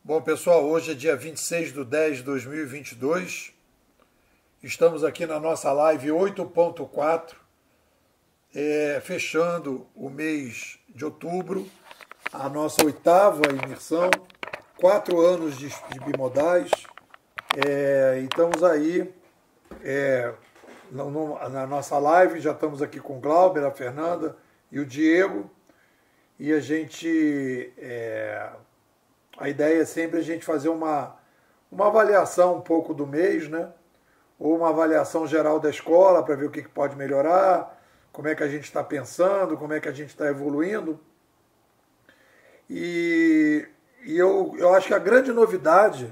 Bom, pessoal, hoje é dia 26/10/2022. Estamos aqui na nossa live 8.4, fechando o mês de outubro, a nossa oitava imersão, 4 anos de bimodais. E estamos aí na nossa live, já estamos aqui com o Glauber, a Fernanda e o Diego. E a gente... A ideia é sempre a gente fazer uma avaliação um pouco do mês, né? Ou uma avaliação geral da escola para ver o que pode melhorar, como é que a gente está pensando, como é que a gente está evoluindo. E eu acho que a grande novidade,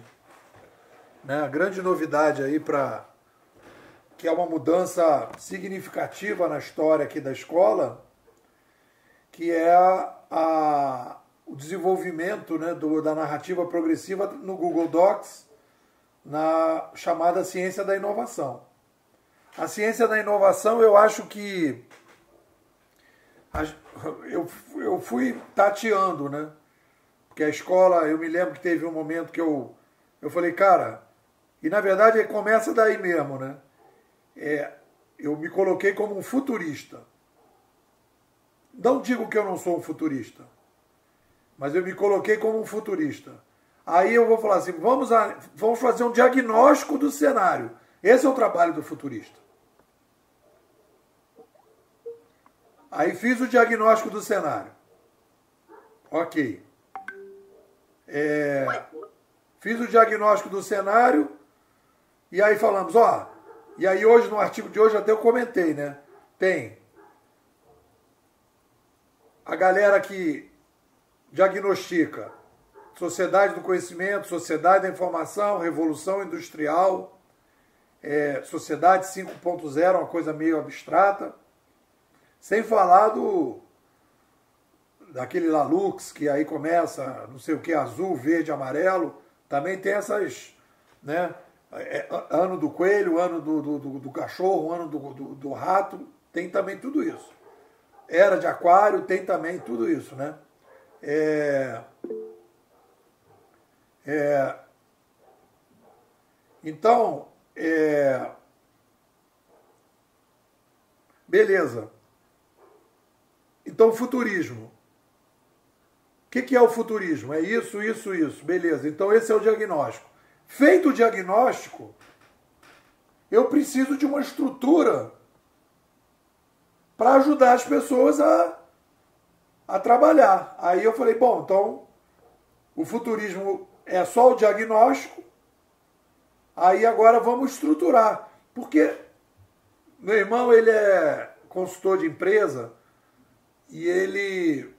né? A grande novidade aí que é uma mudança significativa na história aqui da escola, que é o desenvolvimento, né, da narrativa progressiva no Google Docs, na chamada ciência da inovação. A ciência da inovação, eu acho que eu fui tateando, né? Porque a escola, eu me lembro que teve um momento que eu falei, cara, e na verdade começa daí mesmo, né? Eu me coloquei como um futurista. Não digo que eu não sou um futurista, mas eu me coloquei como um futurista. Aí eu vou falar assim, vamos fazer um diagnóstico do cenário. Esse é o trabalho do futurista. Aí fiz o diagnóstico do cenário. Ok. Fiz o diagnóstico do cenário e aí falamos, e aí hoje, no artigo de hoje, até eu comentei, né? Tem a galera que diagnostica sociedade do conhecimento, sociedade da informação, revolução industrial, sociedade 5.0, uma coisa meio abstrata, sem falar daquele Lalux, que aí começa, não sei o que, azul, verde, amarelo, também tem essas, né, ano do coelho, ano do cachorro, ano do rato, tem também tudo isso. Era de aquário, tem também tudo isso, né? Então, beleza. Então, futurismo. O que é o futurismo? É isso, isso, isso. Beleza. Então, esse é o diagnóstico. Feito o diagnóstico, eu preciso de uma estrutura para ajudar as pessoas a trabalhar. Aí eu falei, bom, então o futurismo é só o diagnóstico, aí agora vamos estruturar. Porque meu irmão, ele é consultor de empresa e ele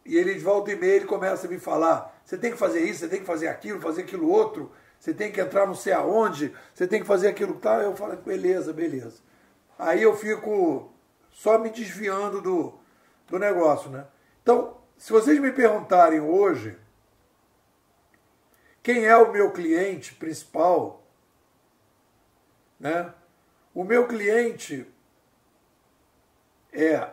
de volta e meia ele começa a me falar, você tem que fazer isso, você tem que fazer aquilo outro, você tem que entrar não sei aonde, você tem que fazer aquilo que tá. Eu falo, beleza, beleza. Aí eu fico só me desviando do negócio, né? Então, se vocês me perguntarem hoje quem é o meu cliente principal, né? O meu cliente é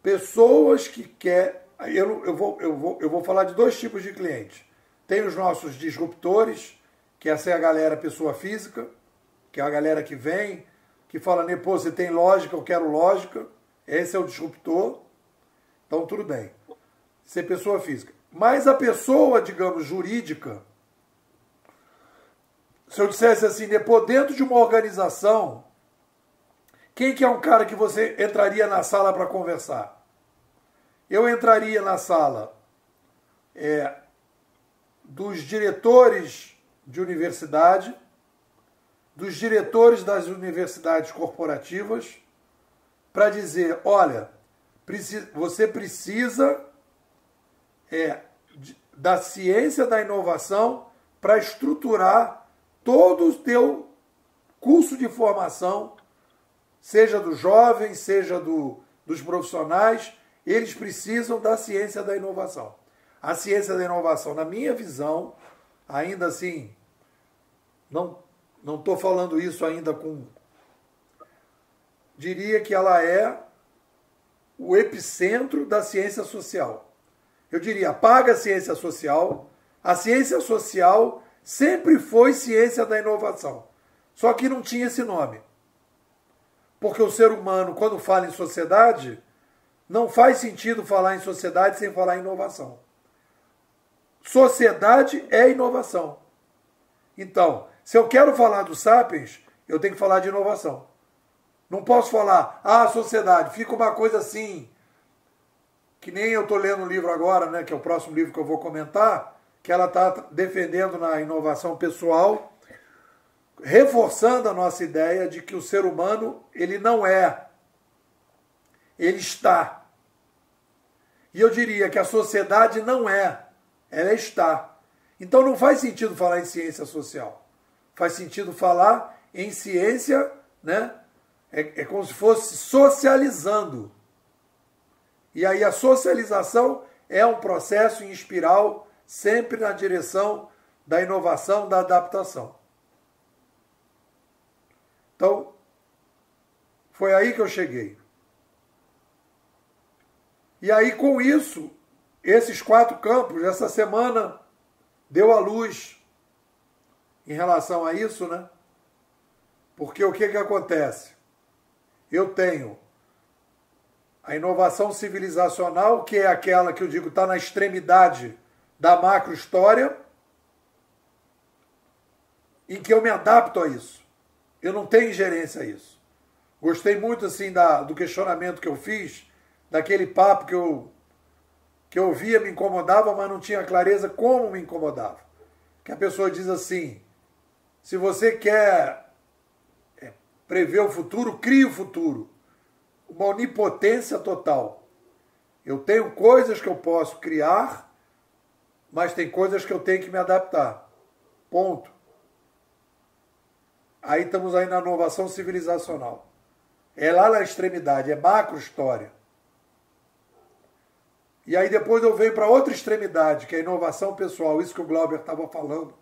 pessoas que querem... Eu vou falar de 2 tipos de clientes. Tem os nossos disruptores, que essa é a galera pessoa física, que é a galera que vem, que fala, pô, você tem lógica, eu quero lógica. Esse é o disruptor. Então, tudo bem. Ser pessoa física. Mas a pessoa, digamos, jurídica, se eu dissesse assim, pô, dentro de uma organização, quem que é um cara que você entraria na sala para conversar? Eu entraria na sala dos diretores de universidade, dos diretores das universidades corporativas, para dizer, olha, você precisa da ciência da inovação para estruturar todo o teu curso de formação, seja dos jovens, seja dos profissionais, eles precisam da ciência da inovação. A ciência da inovação, na minha visão, ainda assim, não estou falando isso ainda diria que ela é o epicentro da ciência social. Eu diria, apaga a ciência social, A ciência social sempre foi ciência da inovação. Só que não tinha esse nome. Porque o ser humano, quando fala em sociedade, não faz sentido falar em sociedade sem falar em inovação. Sociedade é inovação. Então, se eu quero falar do Sapiens, eu tenho que falar de inovação. Não posso falar, sociedade, fica uma coisa assim, que nem eu estou lendo um livro agora, né, que é o próximo livro que eu vou comentar, que ela está defendendo na inovação pessoal, reforçando a nossa ideia de que o ser humano, ele não é, ele está. E eu diria que a sociedade não é, ela está. Então não faz sentido falar em ciência social. Faz sentido falar em ciência, né? É como se fosse socializando. E aí a socialização é um processo em espiral, sempre na direção da inovação, da adaptação. Então, foi aí que eu cheguei. E aí, com isso, esses 4 campos, essa semana deu à luz em relação a isso, né? Porque o que acontece? Eu tenho a inovação civilizacional, que é aquela que eu digo está na extremidade da macro-história, em que eu me adapto a isso. Eu não tenho ingerência a isso. Gostei muito assim do questionamento que eu fiz, daquele papo que eu ouvia, me incomodava, mas não tinha clareza como me incomodava. Que a pessoa diz assim, se você quer prever o futuro, crie o futuro. Uma onipotência total. Eu tenho coisas que eu posso criar, mas tem coisas que eu tenho que me adaptar. Ponto. Aí estamos aí na inovação civilizacional. É lá na extremidade, é macro história. E aí depois eu venho para outra extremidade, que é a inovação pessoal, isso que o Glauber estava falando,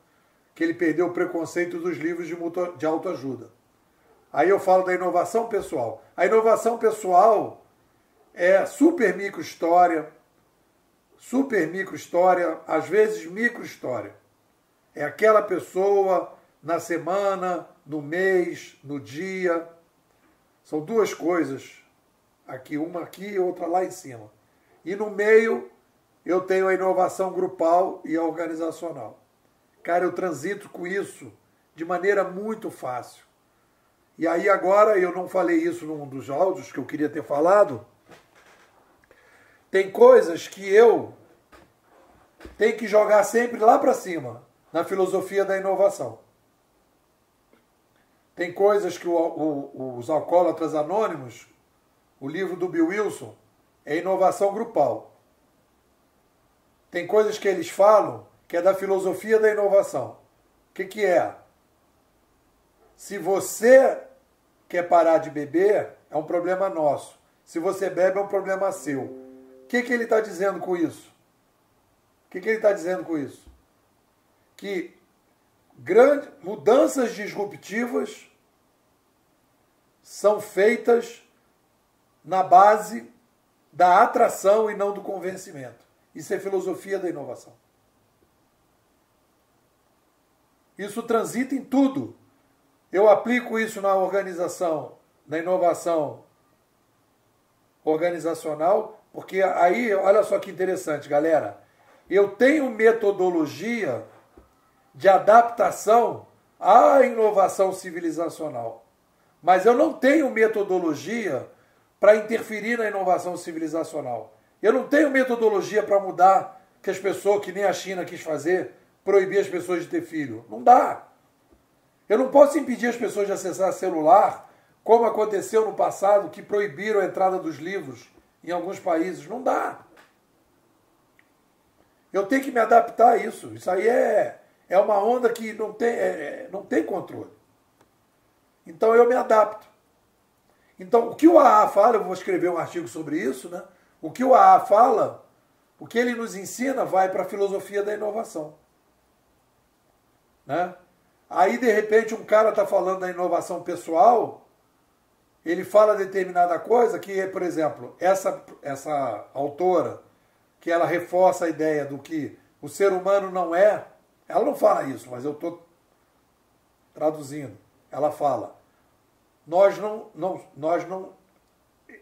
que ele perdeu o preconceito dos livros de autoajuda. Aí eu falo da inovação pessoal. A inovação pessoal é super micro história, às vezes micro história. É aquela pessoa na semana, no mês, no dia. São 2 coisas. Aqui, uma aqui e outra lá em cima. E no meio eu tenho a inovação grupal e a organizacional. Cara, eu transito com isso de maneira muito fácil. E aí agora, eu não falei isso num dos áudios que eu queria ter falado, tem coisas que eu tenho que jogar sempre lá para cima, na filosofia da inovação. Tem coisas que os alcoólatras anônimos, o livro do Bill Wilson, é inovação grupal. Tem coisas que eles falam que é da filosofia da inovação. O que é? Se você quer parar de beber, é um problema nosso. Se você bebe, é um problema seu. O que ele está dizendo com isso? O que ele está dizendo com isso? Que mudanças disruptivas são feitas na base da atração e não do convencimento. Isso é filosofia da inovação. Isso transita em tudo. Eu aplico isso na organização, na inovação organizacional, porque aí, olha só que interessante, galera. Eu tenho metodologia de adaptação à inovação civilizacional, mas eu não tenho metodologia para interferir na inovação civilizacional. Eu não tenho metodologia para mudar que as pessoas, que nem a China quis fazer, proibir as pessoas de ter filho. Não dá. Eu não posso impedir as pessoas de acessar celular, como aconteceu no passado, que proibiram a entrada dos livros em alguns países. Não dá. Eu tenho que me adaptar a isso. Isso aí é uma onda que não tem controle. Então eu me adapto. Então o que o AA fala, eu vou escrever um artigo sobre isso, né? O que o AA fala, o que ele nos ensina vai para a filosofia da inovação. Né? Aí, de repente, um cara está falando da inovação pessoal, ele fala determinada coisa que, por exemplo, essa autora, que ela reforça a ideia do que o ser humano não é... Ela não fala isso, mas eu estou traduzindo. Ela fala,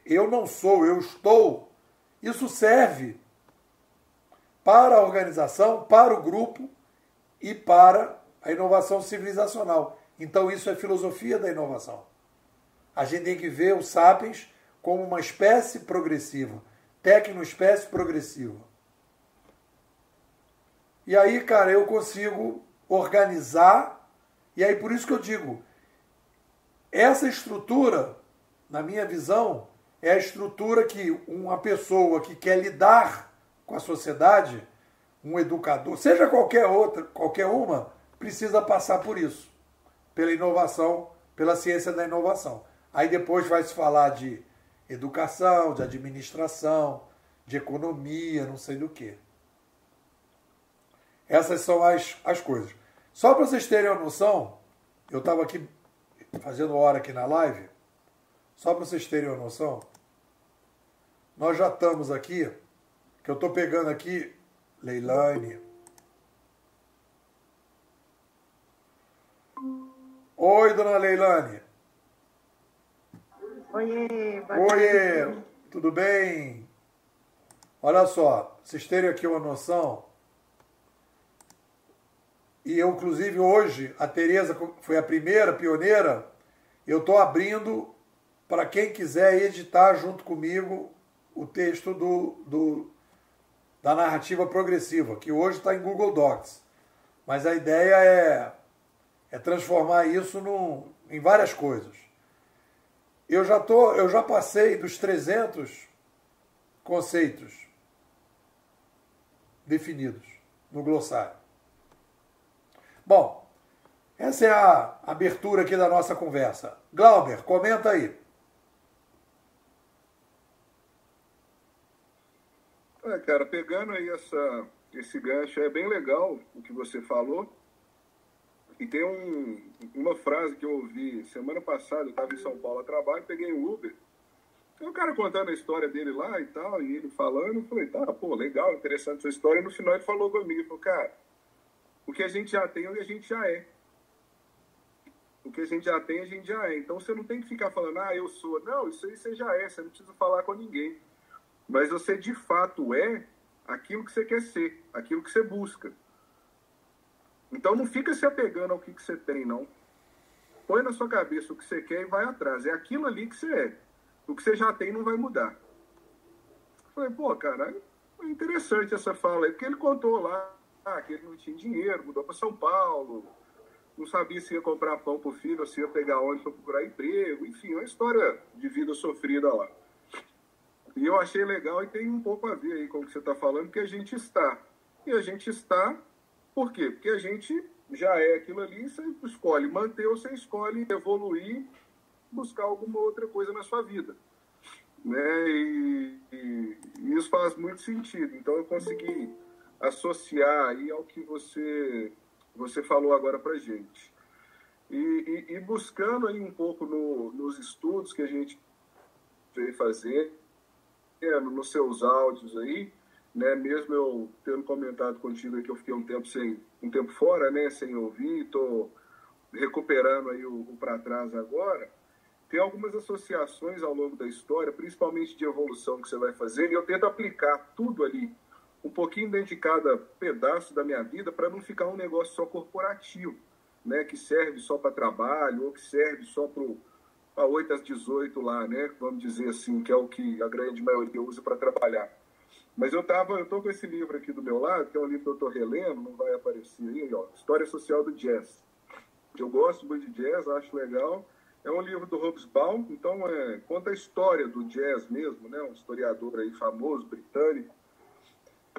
eu não sou, eu estou. Isso serve para a organização, para o grupo e para a inovação civilizacional. Então isso é filosofia da inovação. A gente tem que ver o Sapiens como uma espécie progressiva, tecnoespécie progressiva. E aí, cara, eu consigo organizar, e aí por isso que eu digo, essa estrutura, na minha visão, é a estrutura que uma pessoa que quer lidar com a sociedade, um educador, seja qualquer outra, qualquer uma, precisa passar por isso, pela inovação, pela ciência da inovação. Aí depois vai se falar de educação, de administração, de economia, não sei do que. Essas são as coisas. Só para vocês terem uma noção, eu estava aqui fazendo hora aqui na live, só para vocês terem uma noção, nós já estamos aqui, que eu estou pegando aqui, Leilane. Oi, dona Leilane. Oiê, Oiê, tudo bem? Olha só, vocês terem aqui uma noção, e eu, inclusive, hoje, a Tereza foi a primeira, pioneira, eu estou abrindo para quem quiser editar junto comigo o texto da narrativa progressiva, que hoje está em Google Docs. Mas a ideia é transformar isso em várias coisas. Eu já passei dos 300 conceitos definidos no glossário. Bom, essa é a abertura aqui da nossa conversa. Glauber, comenta aí. Cara, pegando aí esse gancho, é bem legal o que você falou. E tem uma frase que eu ouvi semana passada, eu estava em São Paulo a trabalho, peguei um Uber. Tem um cara contando a história dele lá e tal, e ele falando, eu falei, tá, pô, legal, interessante sua história. E no final ele falou comigo, ele falou, cara, o que a gente já tem, a gente já é. O que a gente já tem, a gente já é. Então você não tem que ficar falando, eu sou. Não, isso aí você já é, você não precisa falar com ninguém. Mas você de fato é aquilo que você quer ser, aquilo que você busca. Então não fica se apegando ao que você tem, não. Põe na sua cabeça o que você quer e vai atrás. É aquilo ali que você é. O que você já tem não vai mudar. Eu falei, pô, cara, é interessante essa fala aí, porque ele contou lá que ele não tinha dinheiro, mudou para São Paulo, não sabia se ia comprar pão pro filho, ou se ia pegar ônibus para procurar emprego, enfim, uma história de vida sofrida lá. E eu achei legal e tem um pouco a ver aí com o que você está falando, que a gente está. E a gente está, por quê? Porque a gente já é aquilo ali, você escolhe manter ou você escolhe evoluir, buscar alguma outra coisa na sua vida. Né? E isso faz muito sentido. Então eu consegui associar aí ao que você falou agora pra gente. E buscando aí um pouco nos estudos que a gente veio fazer, nos seus áudios aí, né, mesmo eu tendo comentado contigo aí que eu fiquei um tempo fora, né, sem ouvir, estou recuperando aí o para trás agora, tem algumas associações ao longo da história, principalmente de evolução que você vai fazer, e eu tento aplicar tudo ali, um pouquinho dentro de cada pedaço da minha vida, para não ficar um negócio só corporativo, né, que serve só para trabalho, ou que serve só para 8 às 18 lá, né, vamos dizer assim, que é o que a grande maioria usa para trabalhar. Mas eu tô com esse livro aqui do meu lado, que é um livro que eu estou relendo, não vai aparecer aí, ó, História Social do Jazz. Eu gosto muito de jazz, acho legal. É um livro do Hobsbawm, então conta a história do jazz mesmo, né, um historiador aí famoso, britânico.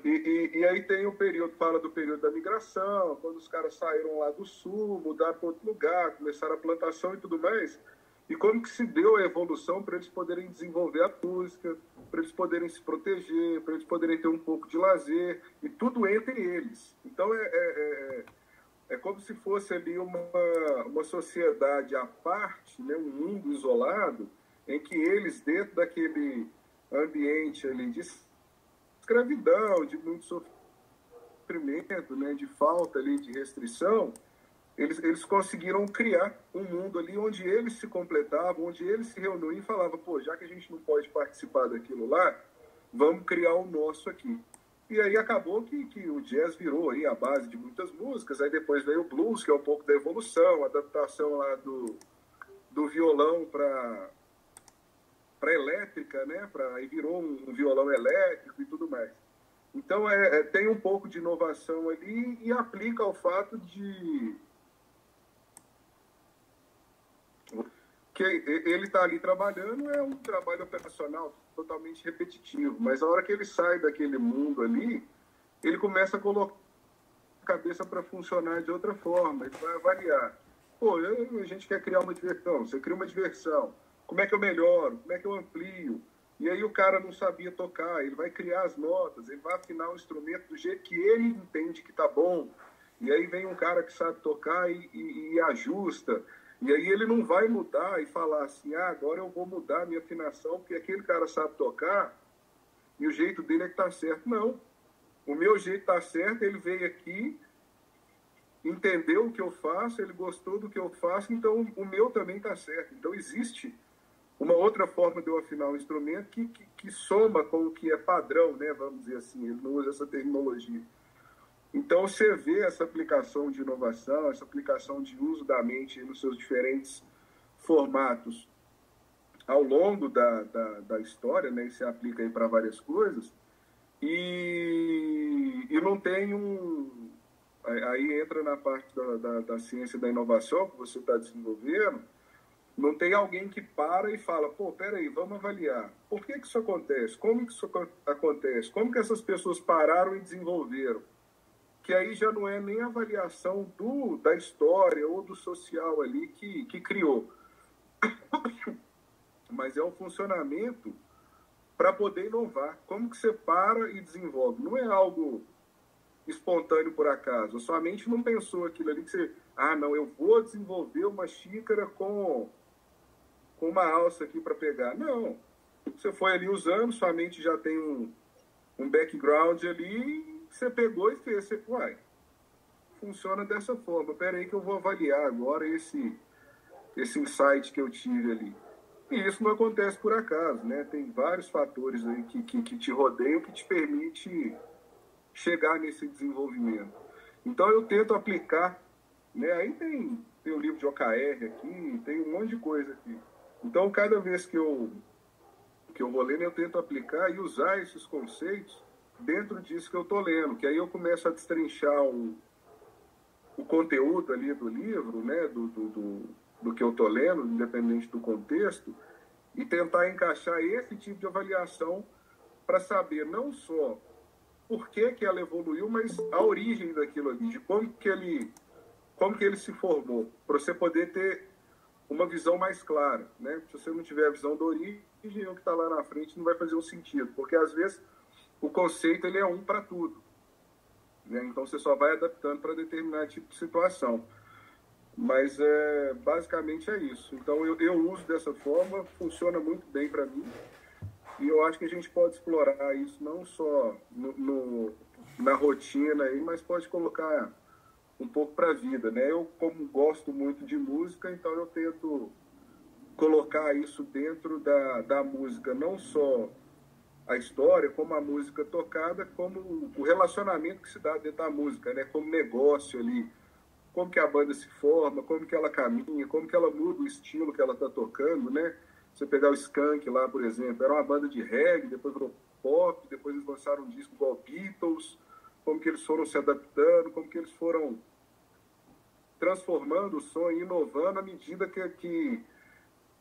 E aí tem o período, fala do período da migração, quando os caras saíram lá do sul, mudaram para outro lugar, começaram a plantação e tudo mais. E como que se deu a evolução para eles poderem desenvolver a música, para eles poderem se proteger, para eles poderem ter um pouco de lazer, e tudo entre eles. Então é como se fosse ali uma sociedade à parte, né, um mundo isolado, em que eles, dentro daquele ambiente ali de escravidão, de muito sofrimento, né, de falta ali, de restrição, eles conseguiram criar um mundo ali onde eles se completavam, onde eles se reuniam e falavam, pô, já que a gente não pode participar daquilo lá, vamos criar o nosso aqui. E aí acabou que o jazz virou aí a base de muitas músicas, aí depois veio o blues, que é um pouco da evolução, a adaptação lá do violão para elétrica, né? Aí virou um violão elétrico e tudo mais. Então tem um pouco de inovação ali e aplica ao fato de que ele está ali trabalhando, é um trabalho operacional totalmente repetitivo, mas a hora que ele sai daquele mundo ali, ele começa a colocar a cabeça para funcionar de outra forma, ele vai avaliar. Pô, a gente quer criar uma diversão, você cria uma diversão, como é que eu melhoro, como é que eu amplio? E aí o cara não sabia tocar, ele vai criar as notas, ele vai afinar o instrumento do jeito que ele entende que tá bom, e aí vem um cara que sabe tocar e ajusta. E aí ele não vai mudar e falar assim, agora eu vou mudar a minha afinação porque aquele cara sabe tocar e o jeito dele é que tá certo. Não, o meu jeito tá certo, ele veio aqui, entendeu o que eu faço, ele gostou do que eu faço, então o meu também tá certo. Então existe uma outra forma de eu afinar o instrumento que soma com o que é padrão, né? Vamos dizer assim, ele não usa essa terminologia. Então, você vê essa aplicação de inovação, essa aplicação de uso da mente nos seus diferentes formatos ao longo da história, né? E se aplica aí para várias coisas. E não tem um... Aí entra na parte da ciência da inovação que você está desenvolvendo, não tem alguém que para e fala, pô, peraí, vamos avaliar. Por que isso acontece? Como que isso acontece? Como que essas pessoas pararam e desenvolveram? Que aí já não é nem a avaliação da história ou do social ali que criou. Mas é o funcionamento para poder inovar. Como que você para e desenvolve? Não é algo espontâneo por acaso. A sua mente não pensou aquilo ali que você... não, eu vou desenvolver uma xícara com uma alça aqui para pegar. Não. Você foi ali usando, sua mente já tem um background ali... Você pegou e fez, você, funciona dessa forma. Espera aí que eu vou avaliar agora esse insight que eu tive ali. E isso não acontece por acaso, né? Tem vários fatores aí que te rodeiam, que te permite chegar nesse desenvolvimento. Então eu tento aplicar, né? Aí tem o livro de OKR aqui, tem um monte de coisa aqui. Então cada vez que eu vou lendo, eu tento aplicar e usar esses conceitos dentro disso que eu estou lendo, que aí eu começo a destrinchar o conteúdo ali do livro, né, do que eu estou lendo, independente do contexto, e tentar encaixar esse tipo de avaliação para saber não só por que ela evoluiu, mas a origem daquilo ali, de como que ele se formou, para você poder ter uma visão mais clara, né? Se você não tiver a visão da origem, o que está lá na frente não vai fazer um sentido, porque às vezes o conceito ele é um para tudo, né? Então você só vai adaptando para determinado tipo de situação. Mas basicamente é isso. Então eu uso dessa forma, funciona muito bem para mim. E eu acho que a gente pode explorar isso não só na rotina, aí, mas pode colocar um pouco para a vida, né? Eu, como gosto muito de música, então eu tento colocar isso dentro da música, não só a história, como a música tocada, como o relacionamento que se dá dentro da música, né? Como negócio ali, como que a banda se forma, como que ela caminha, como que ela muda o estilo que ela está tocando, né? Você pegar o Skank lá, por exemplo, era uma banda de reggae, depois virou pop, depois eles lançaram um disco igual Beatles, como que eles foram se adaptando, como que eles foram transformando o som e inovando à medida que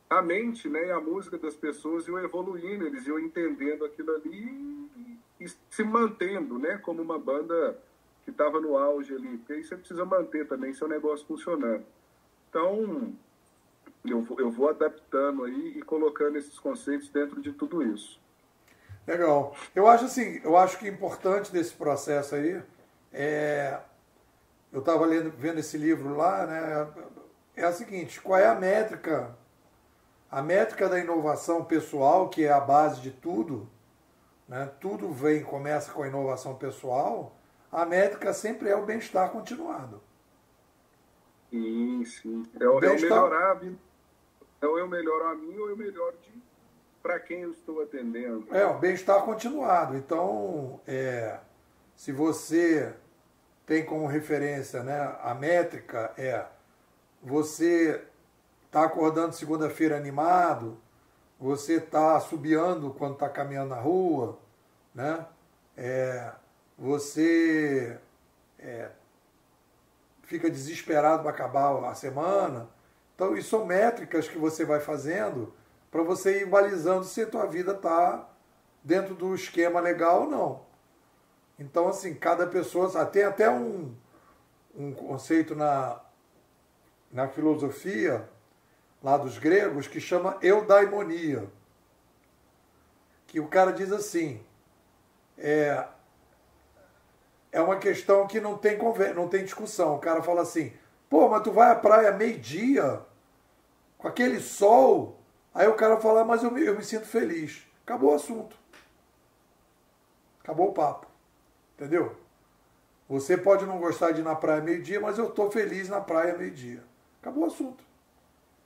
a mente, né, e a música das pessoas iam evoluindo, eles iam entendendo aquilo ali e se mantendo, né, como uma banda que estava no auge ali, porque aí você precisa manter também seu negócio funcionando. Então, eu vou adaptando aí e colocando esses conceitos dentro de tudo isso. Legal. Eu acho que importante desse processo aí eu estava vendo esse livro lá, né, é a seguinte, qual é a métrica? A métrica da inovação pessoal, que é a base de tudo, né? Tudo começa com a inovação pessoal. a métrica sempre é o bem-estar continuado. Sim, sim. É o melhorar a vida. Então eu melhoro a mim ou eu melhoro para quem eu estou atendendo. É, o bem-estar continuado. Então, se você tem como referência, né, a métrica você está acordando segunda-feira animado, você está assobiando quando está caminhando na rua, né? Você fica desesperado para acabar a semana. Então, isso são métricas que você vai fazendo para você ir balizando se a tua vida está dentro do esquema legal ou não. Então, assim, cada pessoa... Tem até um conceito na filosofia lá dos gregos que chama eudaimonia. Que o cara diz assim, é uma questão que não tem discussão. O cara fala assim, pô, mas tu vai à praia meio-dia, com aquele sol, aí o cara fala, mas eu me sinto feliz. Acabou o assunto. Acabou o papo. Entendeu? Você pode não gostar de ir na praia meio-dia, mas eu estou feliz na praia meio-dia. Acabou o assunto.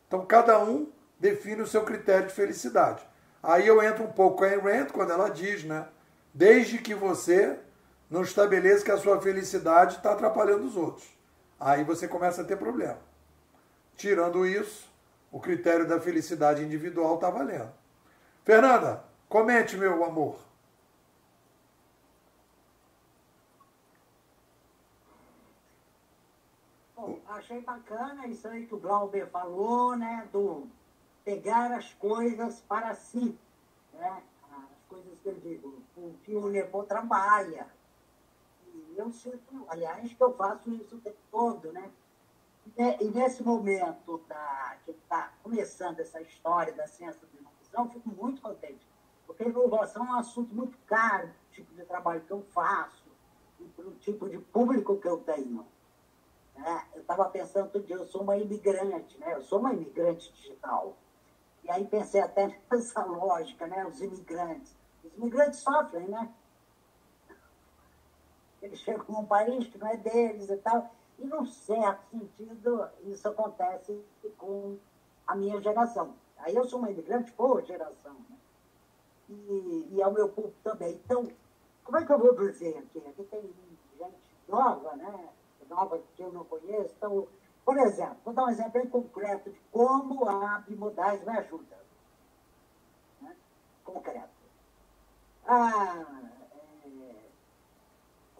Então, cada um define o seu critério de felicidade. Aí eu entro um pouco com a Ayn Rand, quando ela diz, né? Desde que você não estabeleça que a sua felicidade está atrapalhando os outros. Aí você começa a ter problema. Tirando isso, o critério da felicidade individual está valendo. Fernanda, comente, meu amor. Bom, achei bacana isso aí que o Glauber falou, né, do pegar as coisas para si, né, as coisas que eu digo, o que o levou trabalha. E eu sinto, aliás, que eu faço isso o tempo todo, né, e nesse momento que está começando essa história da ciência da inovação, eu fico muito contente, porque a inovação é um assunto muito caro, o tipo de trabalho que eu faço, e para o tipo de público que eu tenho. Eu estava pensando outro dia, eu sou uma imigrante, né? Eu sou uma imigrante digital. E aí pensei até nessa lógica, né? Os imigrantes. Os imigrantes sofrem, né? Eles chegam num país que não é deles e tal. E, num certo sentido, isso acontece com a minha geração. Aí eu sou uma imigrante por geração, né? E é o meu público também. Então, como é que eu vou dizer aqui? Aqui tem gente nova, né? Nova que eu não conheço. Então, por exemplo, vou dar um exemplo bem concreto de como a Bimodais me ajuda. Né? Concreto.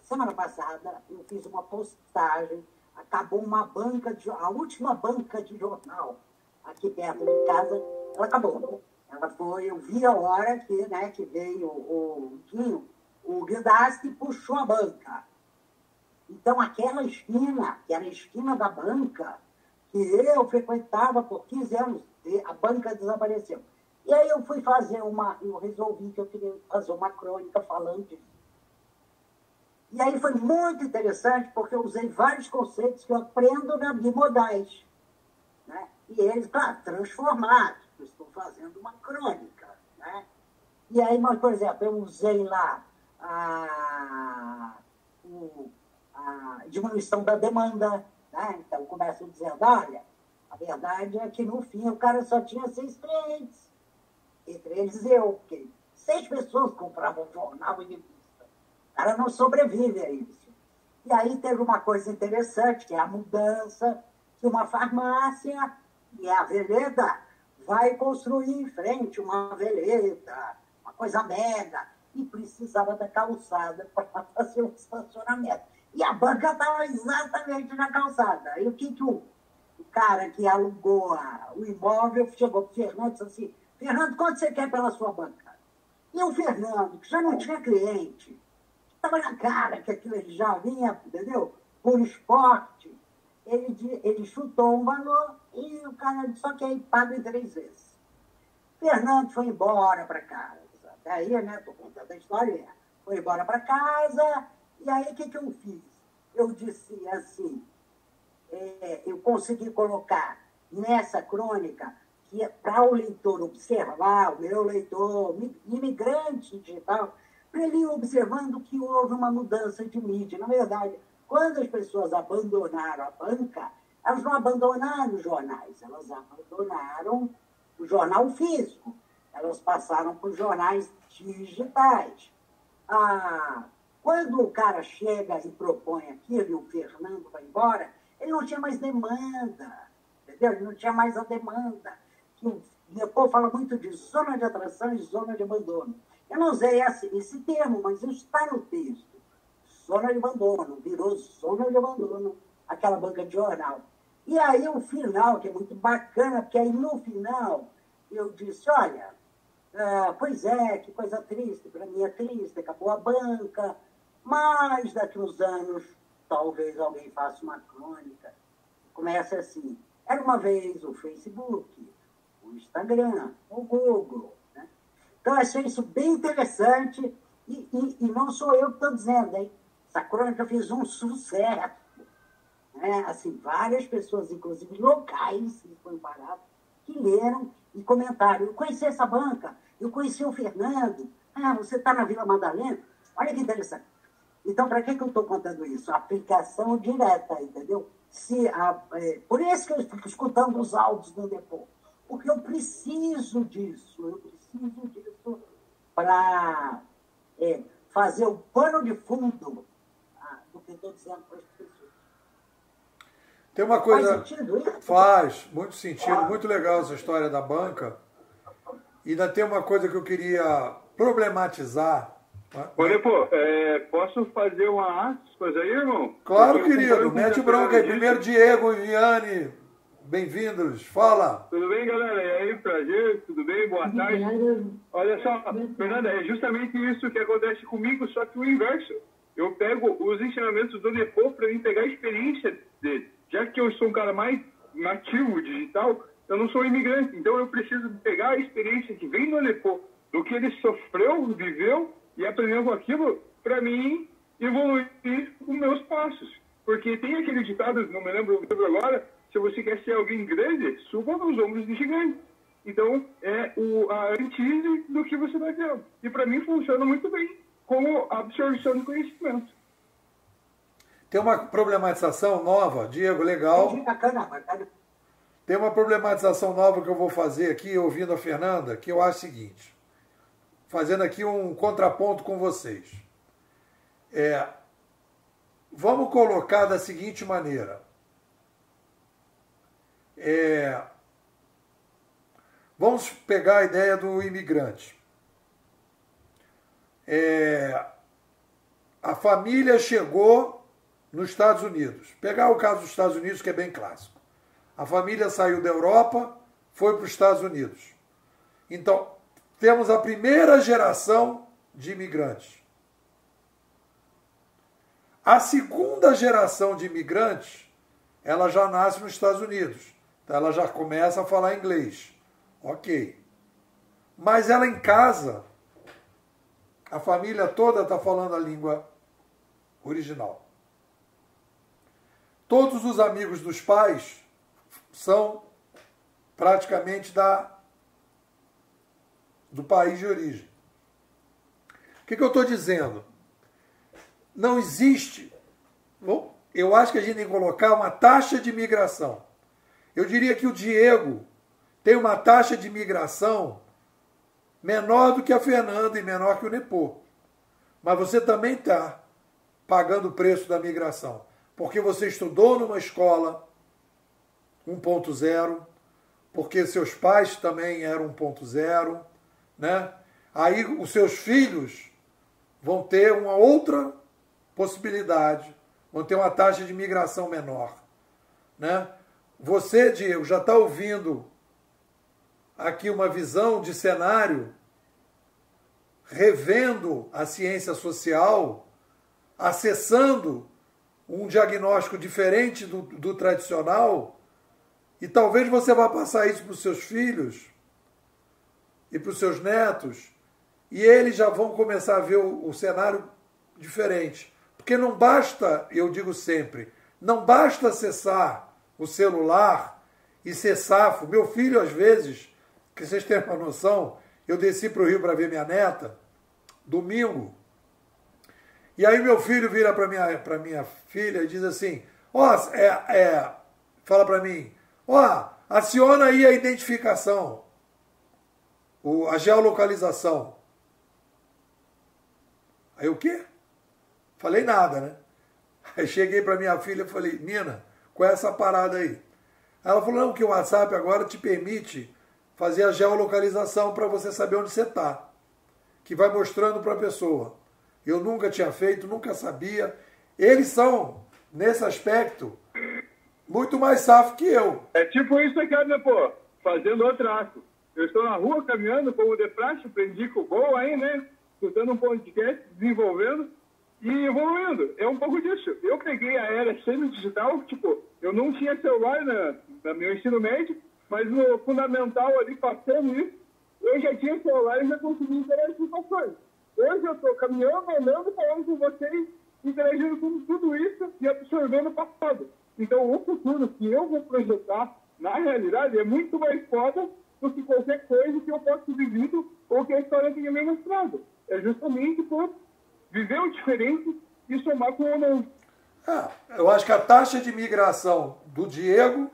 Semana passada, eu fiz uma postagem, acabou uma banca, a última banca de jornal aqui perto de casa, ela acabou. Eu vi a hora que veio o Guilherme puxou a banca. Então, aquela esquina, que era a esquina da banca, que eu frequentava por 15 anos, a banca desapareceu. E aí eu eu resolvi que eu queria fazer uma crônica falando disso. E aí foi muito interessante, porque eu usei vários conceitos que eu aprendo na Bimodais. Né? E eles, claro, transformados. Eu estou fazendo uma crônica. Né? E aí, mas, por exemplo, eu usei lá a diminuição da demanda. Né? Então, começo dizendo, olha, a verdade é que, no fim, o cara só tinha 6 clientes. Entre eles eu, porque 6 pessoas compravam jornal e revista. O cara não sobrevive a isso. E aí teve uma coisa interessante, que é a mudança que uma farmácia e a Veleda vai construir em frente uma Veleda, uma coisa mega, e precisava da calçada para fazer um estacionamento. E a banca estava exatamente na calçada. Aí o que o cara que alugou o imóvel chegou para o Fernando e disse assim, Fernando, quanto você quer pela sua banca? E o Fernando, que já não tinha cliente, estava na cara que aquilo ele já vinha, entendeu? Por esporte, ele chutou um valor e o cara disse, só que aí paga em 3 vezes. Fernando foi embora para casa. Até aí, né? Estou contando a história. Foi embora para casa. E aí, o que eu fiz? Eu disse assim, eu consegui colocar nessa crônica que é para o leitor observar, o meu leitor, imigrante digital, para ele ir observando que houve uma mudança de mídia. Na verdade, quando as pessoas abandonaram a banca, elas não abandonaram os jornais, elas abandonaram o jornal físico, elas passaram para os jornais digitais. Quando o cara chega e propõe aquilo e o Fernando vai embora, ele não tinha mais demanda, entendeu? Ele não tinha mais a demanda. O Nepô fala muito de zona de atração e zona de abandono. Eu não usei esse termo, mas isso está no texto. Zona de abandono, virou zona de abandono, aquela banca de jornal. E aí o final, que é muito bacana, porque aí no final eu disse, olha, pois é, que coisa triste, para mim é triste, acabou a banca, mas daqui uns anos talvez alguém faça uma crônica. Começa assim, era uma vez o Facebook, o Instagram, o Google, né? Então, eu achei isso bem interessante e não sou eu que estou dizendo, hein? Essa crônica fez um sucesso. Né? Assim, várias pessoas, inclusive locais, que foram paradas, que leram e comentaram. Eu conheci essa banca, eu conheci o Fernando. Você está na Vila Madalena? Olha que interessante. Então, para que eu estou contando isso? Aplicação direta, entendeu? Por isso que eu fico escutando os áudios do Nepô. Porque eu preciso disso para fazer o pano de fundo do que eu estou dizendo para as pessoas. Tem uma coisa... Faz sentido isso? Faz, muito sentido, muito legal essa história da banca. E ainda tem uma coisa que eu queria problematizar. Ô, Nepô, posso fazer uma aspas aí, irmão? Claro, querido. Mete bronca aí. Primeiro, Diego e Viane. Bem-vindos. Fala. Tudo bem, galera? E aí, prazer? Tudo bem? Boa tarde. Olha só, Fernanda, é justamente isso que acontece comigo, só que o inverso. Eu pego os ensinamentos do Nepô para mim pegar a experiência dele. Já que eu sou um cara mais nativo, digital, eu não sou imigrante. Então eu preciso pegar a experiência que vem do Nepô, do que ele sofreu, viveu e aprendeu com aquilo, para mim evoluir os meus passos. Porque tem aquele ditado, não me lembro agora, se você quer ser alguém grande, suba nos ombros de gigante. Então, é a antítese do que você está dizendo. E para mim funciona muito bem como absorção de conhecimento. Tem uma problematização nova, Diego, legal. Tem uma problematização nova que eu vou fazer aqui, ouvindo a Fernanda, que eu acho o seguinte, fazendo aqui um contraponto com vocês. Vamos colocar da seguinte maneira. Vamos pegar a ideia do imigrante. A família chegou nos Estados Unidos. Pegar o caso dos Estados Unidos, que é bem clássico. A família saiu da Europa, foi para os Estados Unidos. Então, temos a primeira geração de imigrantes. A segunda geração de imigrantes, ela já nasce nos Estados Unidos. Então, ela já começa a falar inglês. Ok. Mas ela em casa, a família toda está falando a língua original. Todos os amigos dos pais são praticamente do país de origem. O que eu estou dizendo? Não existe... Bom, eu acho que a gente tem que colocar uma taxa de migração. Eu diria que o Diego tem uma taxa de migração menor do que a Fernanda e menor que o Nepô. Mas você também está pagando o preço da migração. Porque você estudou numa escola 1.0, porque seus pais também eram 1.0, né? Aí os seus filhos vão ter uma outra possibilidade, vão ter uma taxa de migração menor, né? Você, Diego, já está ouvindo aqui uma visão de cenário, revendo a ciência social, acessando um diagnóstico diferente do tradicional, e talvez você vá passar isso para os seus filhos e para os seus netos, e eles já vão começar a ver o cenário diferente. Porque não basta, eu digo sempre, não basta acessar o celular e ser safo. Meu filho, às vezes, que vocês tenham uma noção, eu desci para o Rio para ver minha neta, domingo, E aí meu filho vira para minha filha e diz assim, fala para mim, aciona aí a identificação, a geolocalização. Aí o quê? Falei nada, né? Aí cheguei para minha filha e falei, Nina, qual é essa parada aí? Ela falou, não, que o WhatsApp agora te permite fazer a geolocalização para você saber onde você está. Que vai mostrando para a pessoa. Eu nunca tinha feito, nunca sabia. Eles são, nesse aspecto, muito mais safos que eu. É tipo isso aqui, né, pô? Fazendo outro ato. Eu estou na rua caminhando como de praxe, aprendi com o gol aí, né? Escutando um podcast, desenvolvendo e evoluindo. É um pouco disso. Eu peguei a era semi-digital, tipo, eu não tinha celular no meu ensino médio, mas no fundamental ali, passando isso, eu já tinha celular e já conseguia interagir com as coisas. Hoje eu estou caminhando, andando, falando com vocês, interagindo com tudo isso e absorvendo o passado. Então, o futuro que eu vou projetar, na realidade, é muito mais foda do que qualquer coisa que eu possa ter vivido ou que a história tenha me mostrado. É justamente por viver o diferente e somar com o novo. Eu acho que a taxa de migração do Diego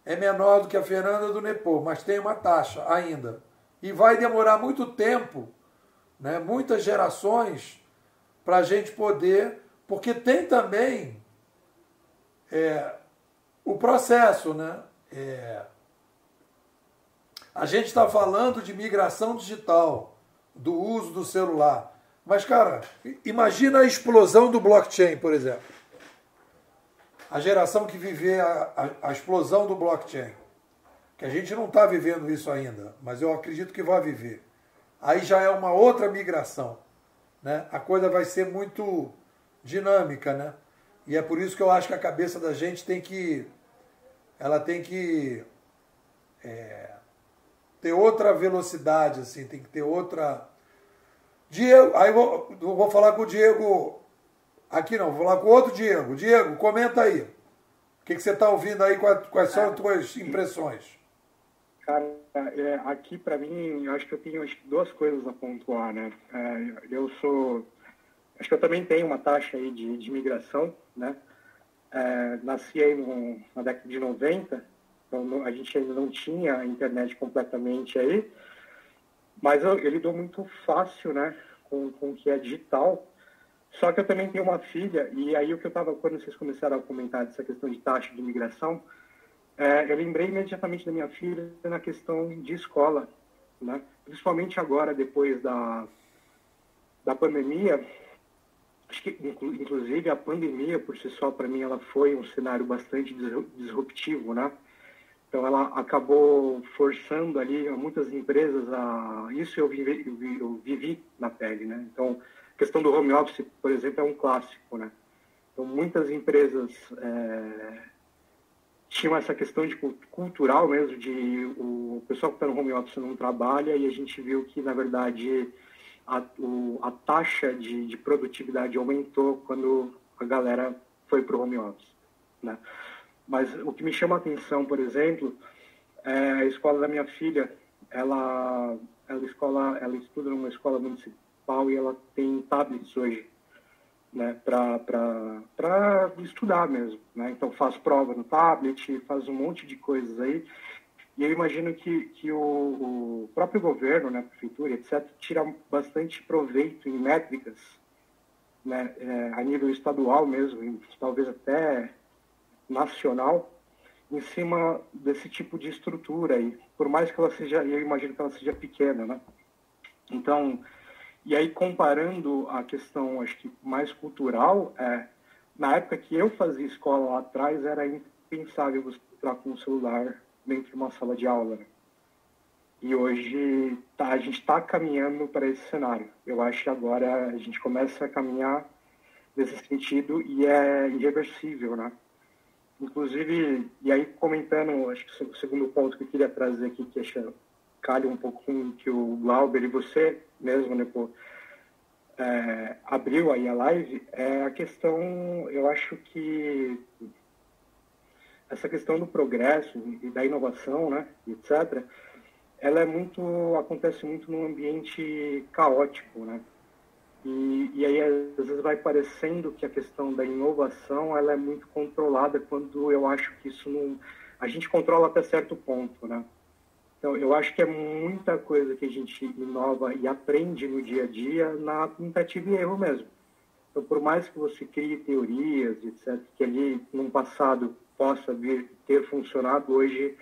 é menor do que a Fernanda do Nepô, mas tem uma taxa ainda. E vai demorar muito tempo, né, muitas gerações, para a gente poder... Porque tem também o processo, né? A gente está falando de migração digital, do uso do celular. Mas, cara, imagina a explosão do blockchain, por exemplo. A geração que viver a explosão do blockchain. Que a gente não está vivendo isso ainda, mas eu acredito que vai viver. Aí já é uma outra migração, né? A coisa vai ser muito dinâmica, né? E é por isso que eu acho que a cabeça da gente tem que ter outra velocidade, assim, tem que ter outra... Diego, aí eu vou falar com o Diego, aqui não, vou falar com outro Diego. Diego, comenta aí. O que você está ouvindo aí, quais são as tuas impressões? Cara, aqui para mim, eu acho que eu tenho duas coisas a pontuar, né? Acho que eu também tenho uma taxa aí de imigração, né? Nasci aí na década de 90, então a gente ainda não tinha a internet completamente aí, mas eu lido muito fácil, né, com o que é digital. Só que eu também tenho uma filha, e aí quando vocês começaram a comentar dessa questão de taxa de imigração, eu lembrei imediatamente da minha filha na questão de escola, né? Principalmente agora, depois da pandemia. Acho que, inclusive, a pandemia, por si só, para mim, ela foi um cenário bastante disruptivo, né? Então, ela acabou forçando ali muitas empresas a... Isso eu vivi na pele, né? Então, a questão do home office, por exemplo, é um clássico, né? Então, muitas empresas tinham essa questão de cultural mesmo, de o pessoal que está no home office não trabalha, e a gente viu que, na verdade, a taxa de produtividade aumentou quando a galera foi para o home office, né? Mas o que me chama a atenção, por exemplo, é a escola da minha filha. Ela estuda numa escola municipal e ela tem tablets hoje, né, para estudar mesmo, né? Então faz prova no tablet, faz um monte de coisas aí. E eu imagino que o próprio governo, né, a prefeitura, etc., tira bastante proveito em métricas, né, a nível estadual mesmo, talvez até nacional, em cima desse tipo de estrutura aí, por mais que ela seja, eu imagino que ela seja pequena, né? Então, e aí comparando a questão, acho que mais cultural, na época que eu fazia escola lá atrás, era impensável você entrar com um celular dentro de uma sala de aula, né? E hoje a gente está caminhando para esse cenário. Eu acho que agora a gente começa a caminhar nesse sentido e é irreversível, né? Inclusive, e aí comentando, acho que o segundo ponto que eu queria trazer aqui, que acho que calha um pouco com que o Glauber e você mesmo, né, pô, abriu aí a live, é a questão, eu acho que essa questão do progresso e da inovação, né, etc., ela acontece muito num ambiente caótico, né? E aí, às vezes, vai parecendo que a questão da inovação ela é muito controlada, quando eu acho que isso não... A gente controla até certo ponto, né? Então, eu acho que é muita coisa que a gente inova e aprende no dia a dia na tentativa e erro mesmo. Então, por mais que você crie teorias, etc., que ali, no passado, possa vir ter funcionado, hoje,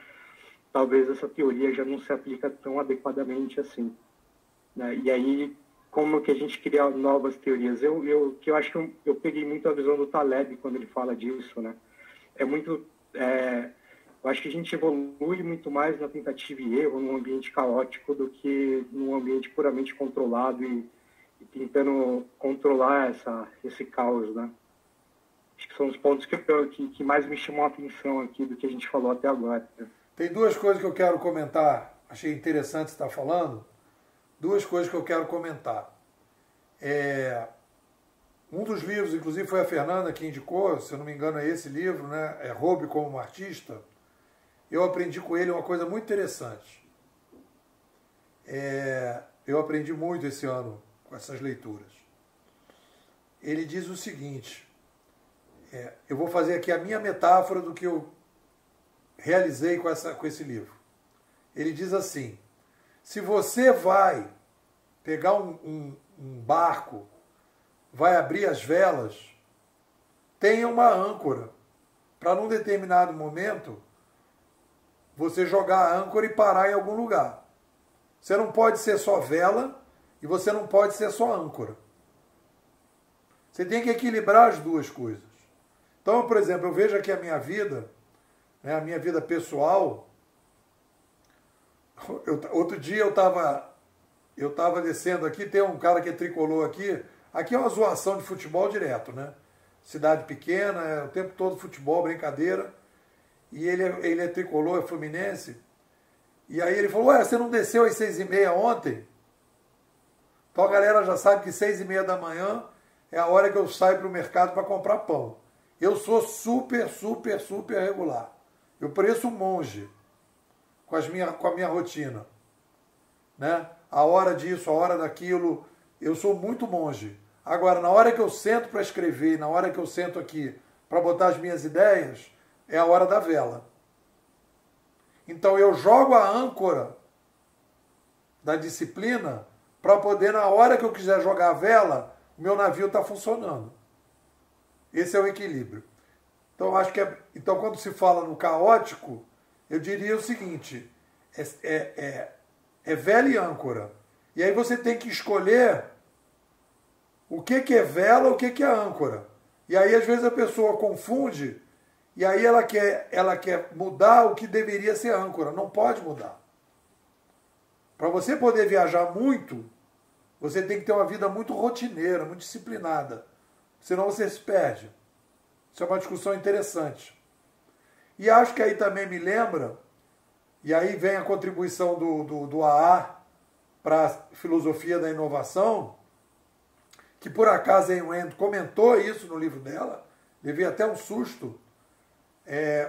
talvez essa teoria já não se aplica tão adequadamente assim, né? E aí, como que a gente cria novas teorias? Eu acho que eu peguei muito a visão do Taleb quando ele fala disso, né? Eu acho que a gente evolui muito mais na tentativa e erro, num ambiente caótico, do que num ambiente puramente controlado e tentando controlar esse caos, né? Acho que são os pontos que mais me chamam a atenção aqui do que a gente falou até agora, né? Tem duas coisas que eu quero comentar. Achei interessante você estar falando. Duas coisas que eu quero comentar. Um dos livros, inclusive foi a Fernanda que indicou, se eu não me engano é esse livro, né? É Roube como um Artista. Eu aprendi com ele uma coisa muito interessante. Eu aprendi muito esse ano com essas leituras. Ele diz o seguinte, eu vou fazer aqui a minha metáfora do que eu realizei com esse livro. Ele diz assim, se você vai pegar um barco, vai abrir as velas, tenha uma âncora, para num determinado momento você jogar a âncora e parar em algum lugar. Você não pode ser só vela e você não pode ser só âncora. Você tem que equilibrar as duas coisas. Então, por exemplo, eu vejo aqui a minha vida, né, a minha vida pessoal. Outro dia eu estava descendo aqui, tem um cara que é tricolor aqui. Aqui é uma zoação de futebol direto, né? Cidade pequena, o tempo todo futebol, brincadeira. E ele é tricolor, é fluminense. E aí ele falou, você não desceu às 6h30 ontem? Então a galera já sabe que 6h30 da manhã é a hora que eu saio para o mercado para comprar pão. Eu sou super, super, super regular. Eu pareço um monge com a minha rotina, né? A hora disso, a hora daquilo, eu sou muito monge. Agora, na hora que eu sento para escrever, na hora que eu sento aqui para botar as minhas ideias, é a hora da vela. Então eu jogo a âncora da disciplina para poder, na hora que eu quiser jogar a vela, o meu navio está funcionando. Esse é o equilíbrio. Então, acho que então, quando se fala no caótico, eu diria o seguinte, é vela e âncora. E aí você tem que escolher o que é vela, o que é âncora. E aí, às vezes, a pessoa confunde, e aí ela quer mudar o que deveria ser âncora. Não pode mudar. Para você poder viajar muito, você tem que ter uma vida muito rotineira, muito disciplinada. Senão você se perde. Isso é uma discussão interessante. E acho que aí também me lembra, e aí vem a contribuição do AA para a filosofia da inovação, que por acaso a Ayn Rand comentou isso no livro dela, levei até um susto,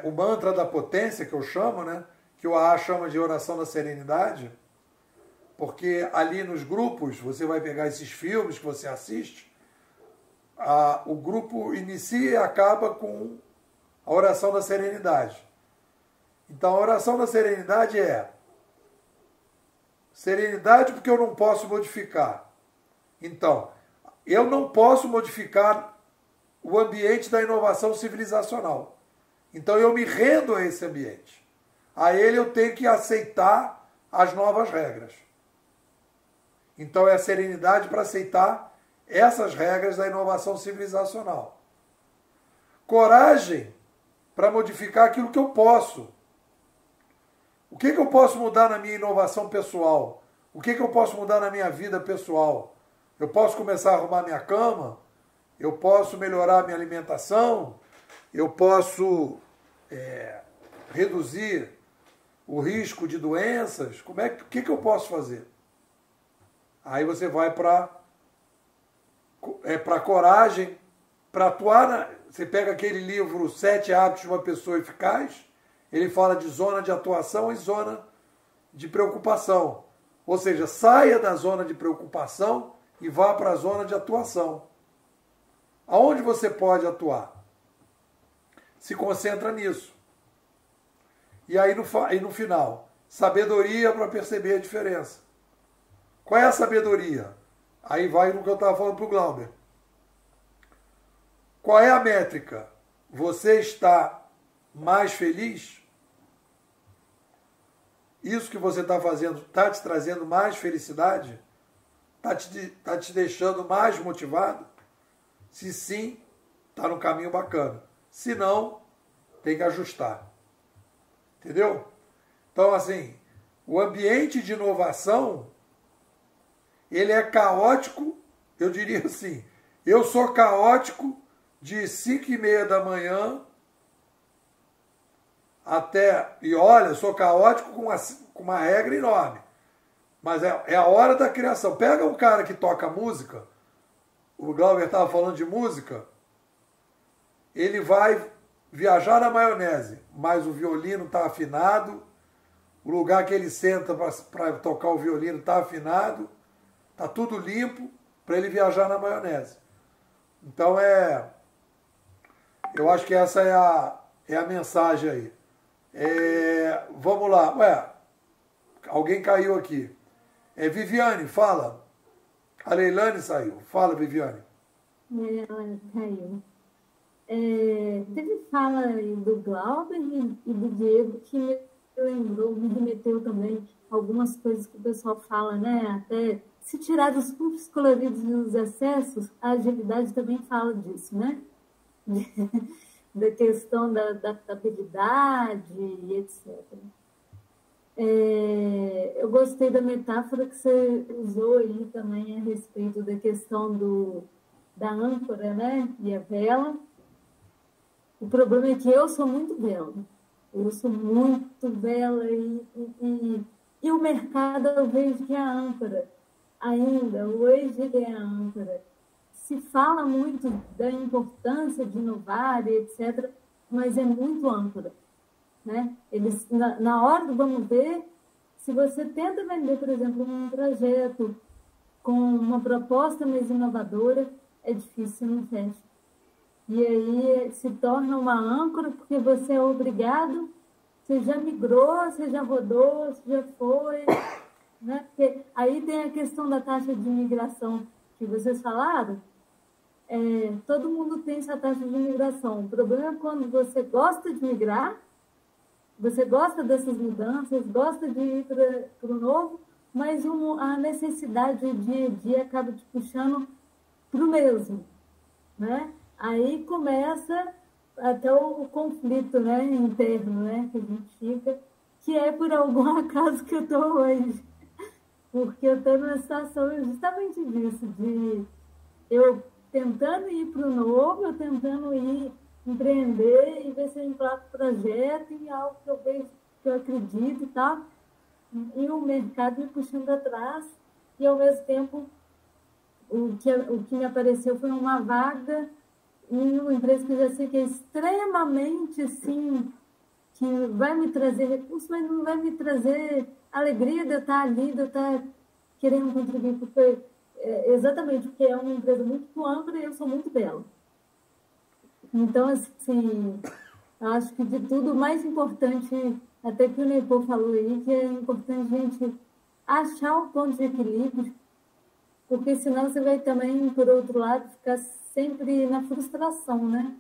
o mantra da potência, que eu chamo, né, que o AA chama de oração da serenidade, porque ali nos grupos, você vai pegar esses filmes que você assiste, o grupo inicia e acaba com a oração da serenidade. Então a oração da serenidade é serenidade porque eu não posso modificar. Então, eu não posso modificar o ambiente da inovação civilizacional. Então eu me rendo a esse ambiente. A ele eu tenho que aceitar as novas regras. Então é a serenidade para aceitar essas regras da inovação civilizacional. Coragem para modificar aquilo que eu posso. O que eu posso mudar na minha inovação pessoal? O que eu posso mudar na minha vida pessoal? Eu posso começar a arrumar minha cama? Eu posso melhorar a minha alimentação? Eu posso reduzir o risco de doenças? O que eu posso fazer? Aí você vai para coragem, para atuar. Você pega aquele livro 7 Hábitos de uma Pessoa Eficaz, ele fala de zona de atuação e zona de preocupação. Ou seja, saia da zona de preocupação e vá para a zona de atuação. Aonde você pode atuar? Se concentra nisso. E aí no final, sabedoria para perceber a diferença. Qual é a sabedoria? Aí vai no que eu estava falando para o Glauber. Qual é a métrica? Você está mais feliz? Isso que você está fazendo está te trazendo mais felicidade? Está te deixando mais motivado? Se sim, está no caminho bacana. Se não, tem que ajustar. Entendeu? Então, assim, o ambiente de inovação, ele é caótico, eu diria assim, eu sou caótico de 5h30 da manhã até, e olha, eu sou caótico com uma regra enorme, mas é a hora da criação. Pega um cara que toca música, o Glauber estava falando de música, ele vai viajar na maionese, mas o violino está afinado, o lugar que ele senta para tocar o violino está afinado, está tudo limpo para ele viajar na maionese. Então eu acho que essa é a mensagem aí. Vamos lá. Ué, alguém caiu aqui. Viviane, fala. A Leilane saiu. Fala, Viviane. Ela caiu. Teve fala aí do Glauber e do Diego que me lembrou, me remeteu também algumas coisas que o pessoal fala, né? Até se tirar dos pontos coloridos e os excessos, a agilidade também fala disso, né? Da questão da adaptabilidade e etc. Eu gostei da metáfora que você usou aí também a respeito da questão da âncora, né? E a vela. O problema é que eu sou muito vela. Eu sou muito vela e o mercado eu vejo que é a âncora. Ainda, hoje ele é a âncora. Se fala muito da importância de inovar e etc., mas é muito âncora. Né? Eles, na hora do vamos ver, se você tenta vender, por exemplo, um projeto com uma proposta mais inovadora, é difícil, não fecha. E aí se torna uma âncora porque você é obrigado, você já migrou, você já rodou, você já foi. Né? Porque aí tem a questão da taxa de migração que vocês falaram. Todo mundo tem essa taxa de migração. O problema é quando você gosta de migrar, você gosta dessas mudanças, gosta de ir para o novo, mas a necessidade do dia a dia acaba te puxando para o mesmo. Né? Aí começa até o conflito, né, interno, né, que a gente fica, que é por algum acaso que eu estou hoje. Porque eu estou numa situação justamente disso, de eu tentando ir para o novo, eu tentando ir empreender e ver se eu emplaco projeto e algo que eu vejo, que eu acredito e tal, e o mercado me puxando atrás, e ao mesmo tempo o que me apareceu foi uma vaga em uma empresa que eu já sei que é extremamente assim, que vai me trazer recursos, mas não vai me trazer alegria de eu estar ali, de eu estar querendo contribuir, porque exatamente porque é uma empresa muito ampla e eu sou muito bela. Então, assim, acho que de tudo, o mais importante, até que o Nepo falou aí, que é importante a gente achar um ponto de equilíbrio, porque senão você vai também, por outro lado, ficar sempre na frustração, né?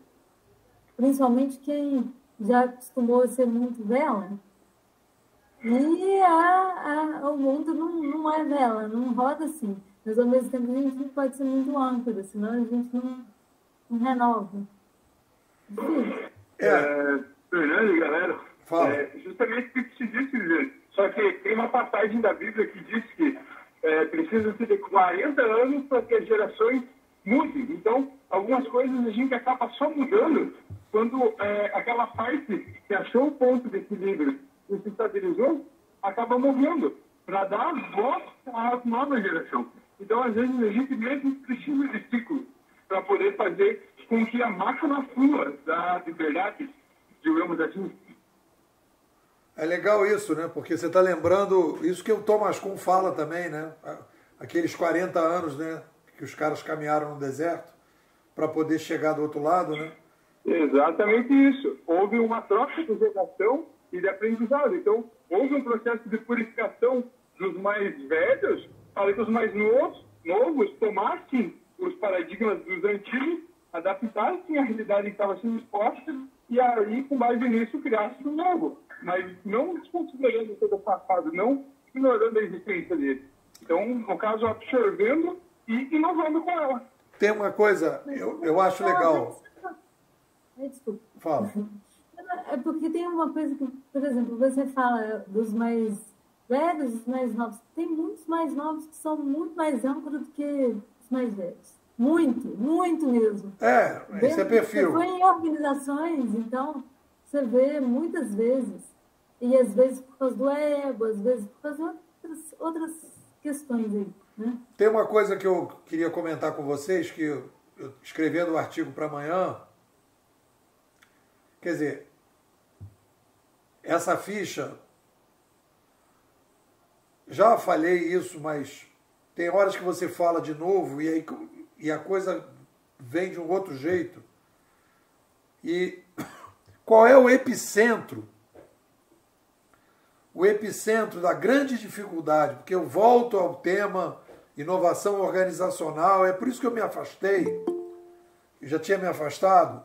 Principalmente quem já acostumou a ser muito vela. E o mundo não é vela, não roda assim. Mas, ao mesmo tempo, a gente não pode ser muito âncora, senão a gente não renova. Fernando, galera, Fala. justamente o que se disse, só que tem uma passagem da Bíblia que diz que precisa-se de 40 anos para que as gerações mudem. Então, algumas coisas a gente acaba só mudando quando aquela parte que achou o ponto de equilíbrio e se estabilizou, acaba morrendo para dar voz à nova geração. Então, às vezes, a gente mesmo precisa de ciclo para poder fazer com que a máquina flua da liberdade, digamos assim. É legal isso, né? Porque você está lembrando isso que o Thomas Kuhn fala também, né? Aqueles 40 anos, né? que os caras caminharam no deserto para poder chegar do outro lado, né? Exatamente isso. Houve uma troca de geração e de aprendizado. Então, houve um processo de purificação dos mais velhos para que os mais novos tomassem os paradigmas dos antigos, adaptassem à realidade que estava sendo exposta e aí, com base nisso, criassem um novo. Mas não desconsiderando todo o passado, não ignorando a existência dele. Então, no caso, absorvendo e inovando com ela. Tem uma coisa, eu acho legal. Desculpa. Fala. É porque tem uma coisa que, por exemplo, você fala dos mais velhos, dos mais novos. Tem muitos mais novos que são muito mais âncoras do que os mais velhos. Muito, muito mesmo. Esse é perfil. Você foi em organizações, então, você vê muitas vezes. E às vezes por causa do ego, às vezes por causa de outras questões aí. Né? Tem uma coisa que eu queria comentar com vocês, que eu escrevendo o artigo para amanhã, quer dizer, essa ficha, já falei isso, mas tem horas que você fala de novo e a coisa vem de um outro jeito. E qual é o epicentro? O epicentro da grande dificuldade, porque eu volto ao tema inovação organizacional, é por isso que eu me afastei, eu já tinha me afastado.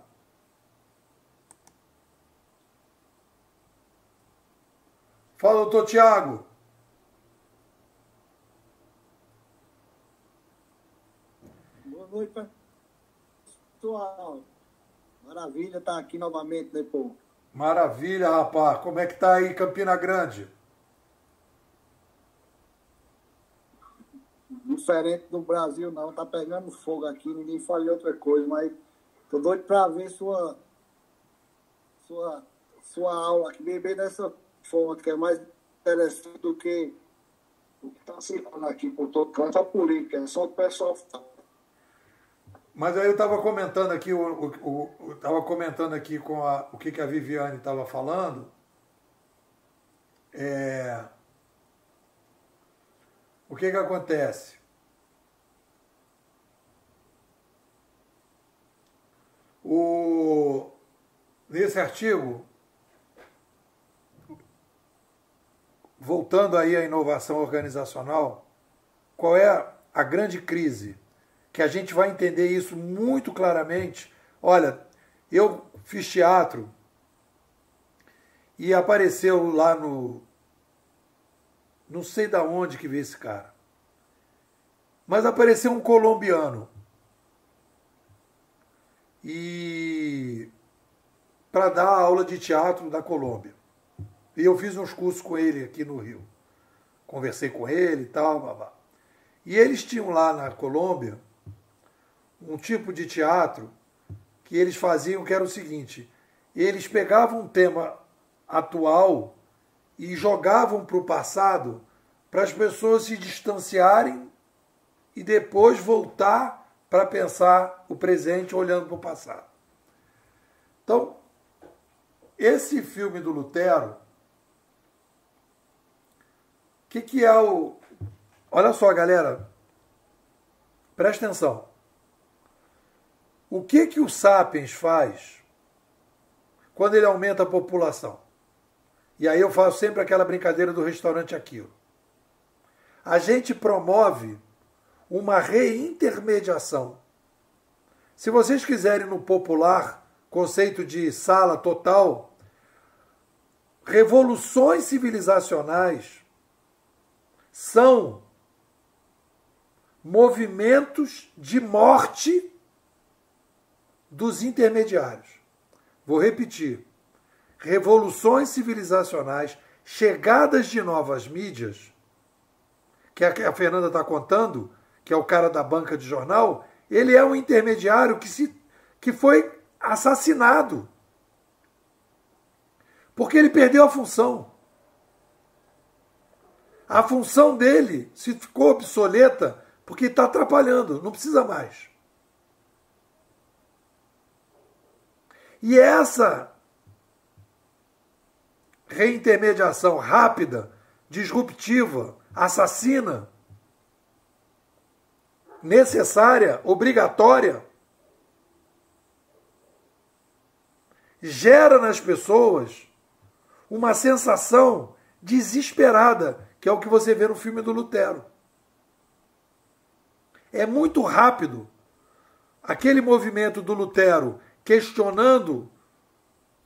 Fala, doutor Tiago. Boa noite, pessoal. Maravilha estar aqui novamente depois. Maravilha, rapaz. Como é que tá aí Campina Grande? Diferente do Brasil, não. Tá pegando fogo aqui, ninguém fala de outra coisa, mas tô doido para ver sua aula aqui, bem dessa forma, que é mais interessante do que o que está se falando aqui por todo canto, a política, é só o pessoal fala. Mas aí eu estava comentando aqui, estava comentando aqui com o que a Viviane estava falando. O que acontece? Nesse artigo, voltando aí à inovação organizacional, qual é a grande crise? Que a gente vai entender isso muito claramente. Olha, eu fiz teatro e apareceu lá não sei da onde que veio esse cara, mas apareceu um colombiano e para dar aula de teatro da Colômbia. E eu fiz uns cursos com ele aqui no Rio. Conversei com ele e tal, babá. E eles tinham lá na Colômbia um tipo de teatro que eles faziam, que era o seguinte: eles pegavam um tema atual e jogavam para o passado para as pessoas se distanciarem e depois voltar para pensar o presente olhando para o passado. Então, esse filme do Lutero, o que é o... Olha só, galera, presta atenção. O que o Sapiens faz quando ele aumenta a população? E aí eu faço sempre aquela brincadeira do restaurante Aquilo. A gente promove uma reintermediação. Se vocês quiserem no popular, conceito de sala total, revoluções civilizacionais são movimentos de morte dos intermediários. Vou repetir. Revoluções civilizacionais, chegadas de novas mídias, que a Fernanda está contando, que é o cara da banca de jornal, ele é um intermediário que foi assassinado. Porque ele perdeu a função. A função dele se ficou obsoleta porque está atrapalhando, não precisa mais. E essa reintermediação rápida, disruptiva, assassina, necessária, obrigatória, gera nas pessoas uma sensação desesperada, que é o que você vê no filme do Lutero. É muito rápido aquele movimento do Lutero questionando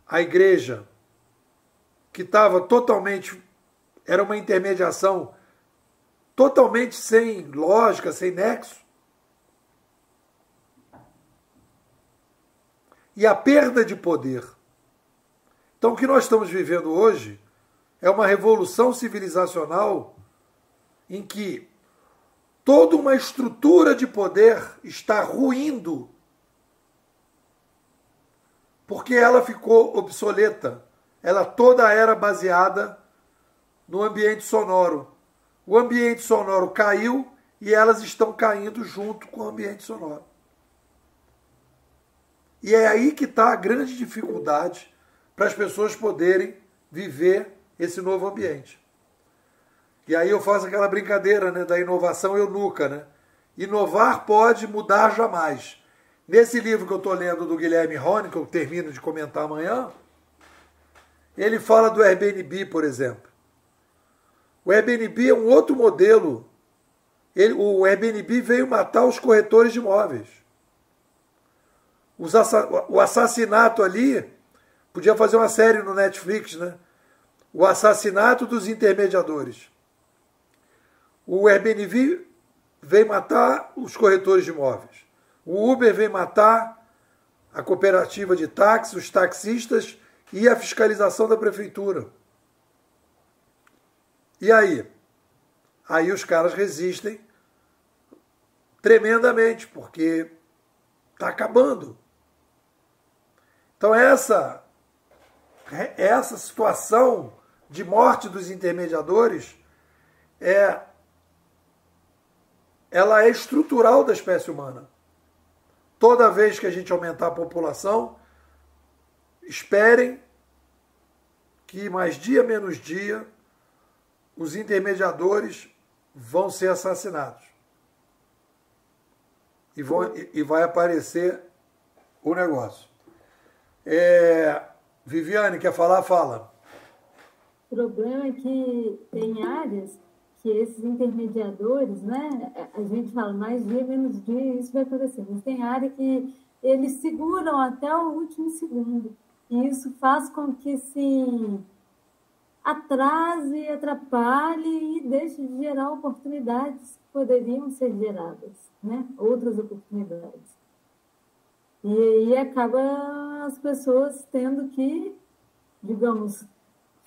a igreja, que estava totalmente, era uma intermediação totalmente sem lógica, sem nexo. E a perda de poder. Então, o que nós estamos vivendo hoje é uma revolução civilizacional em que toda uma estrutura de poder está ruindo porque ela ficou obsoleta. Ela toda era baseada no ambiente sonoro. O ambiente sonoro caiu e elas estão caindo junto com o ambiente sonoro. E é aí que está a grande dificuldade para as pessoas poderem viver esse novo ambiente. E aí eu faço aquela brincadeira, né, da inovação eunuca, né? Inovar pode, mudar jamais. Nesse livro que eu estou lendo do Guilherme Roni, que eu termino de comentar amanhã, ele fala do Airbnb, por exemplo. O Airbnb é um outro modelo. O Airbnb veio matar os corretores de imóveis. O assassinato ali, podia fazer uma série no Netflix, né? O assassinato dos intermediadores. O Airbnb veio matar os corretores de imóveis. O Uber veio matar a cooperativa de táxi, os taxistas e a fiscalização da prefeitura. E aí? Aí os caras resistem tremendamente, porque está acabando. Então essa situação de morte dos intermediadores ela é estrutural da espécie humana. Toda vez que a gente aumentar a população, esperem que mais dia menos dia os intermediadores vão ser assassinados. E vai aparecer o negócio. Viviane, quer falar? Fala. O problema é que tem áreas que esses intermediadores, né? A gente fala mais dia, menos dia, isso vai acontecer. Mas tem área que eles seguram até o último segundo. E isso faz com que se atrase, atrapalhe e deixe de gerar oportunidades que poderiam ser geradas, né? Outras oportunidades. E aí acaba as pessoas tendo que, digamos,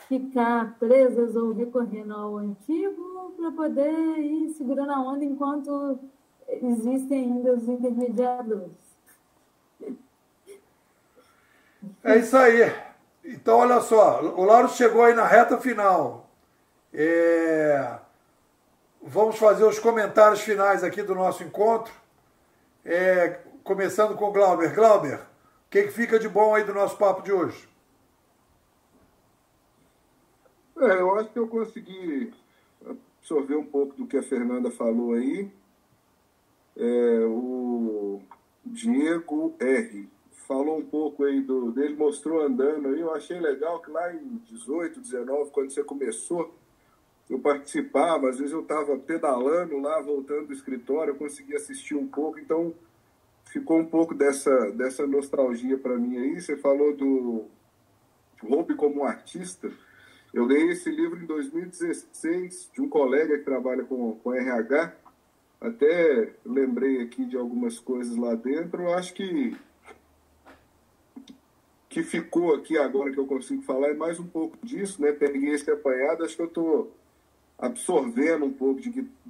ficar presas ou recorrendo ao antigo para poder ir segurando a onda enquanto existem ainda os intermediadores. É isso aí. Então, olha só, o Lauro chegou aí na reta final. Vamos fazer os comentários finais aqui do nosso encontro. Começando com o Glauber. Glauber, o que fica de bom aí do nosso papo de hoje? Eu acho que eu consegui absorver um pouco do que a Fernanda falou aí. O Diego R. falou um pouco aí dele, mostrou andando aí. Eu achei legal que lá em 18, 19, quando você começou, eu participava, às vezes eu estava pedalando lá, voltando do escritório, eu conseguia assistir um pouco, então ficou um pouco dessa nostalgia para mim aí. Você falou do Roube como artista. Eu li esse livro em 2016 de um colega que trabalha com RH. Até lembrei aqui de algumas coisas lá dentro. Eu acho que ficou aqui agora que eu consigo falar é mais um pouco disso, né? Peguei esse apanhado, acho que eu estou absorvendo um pouco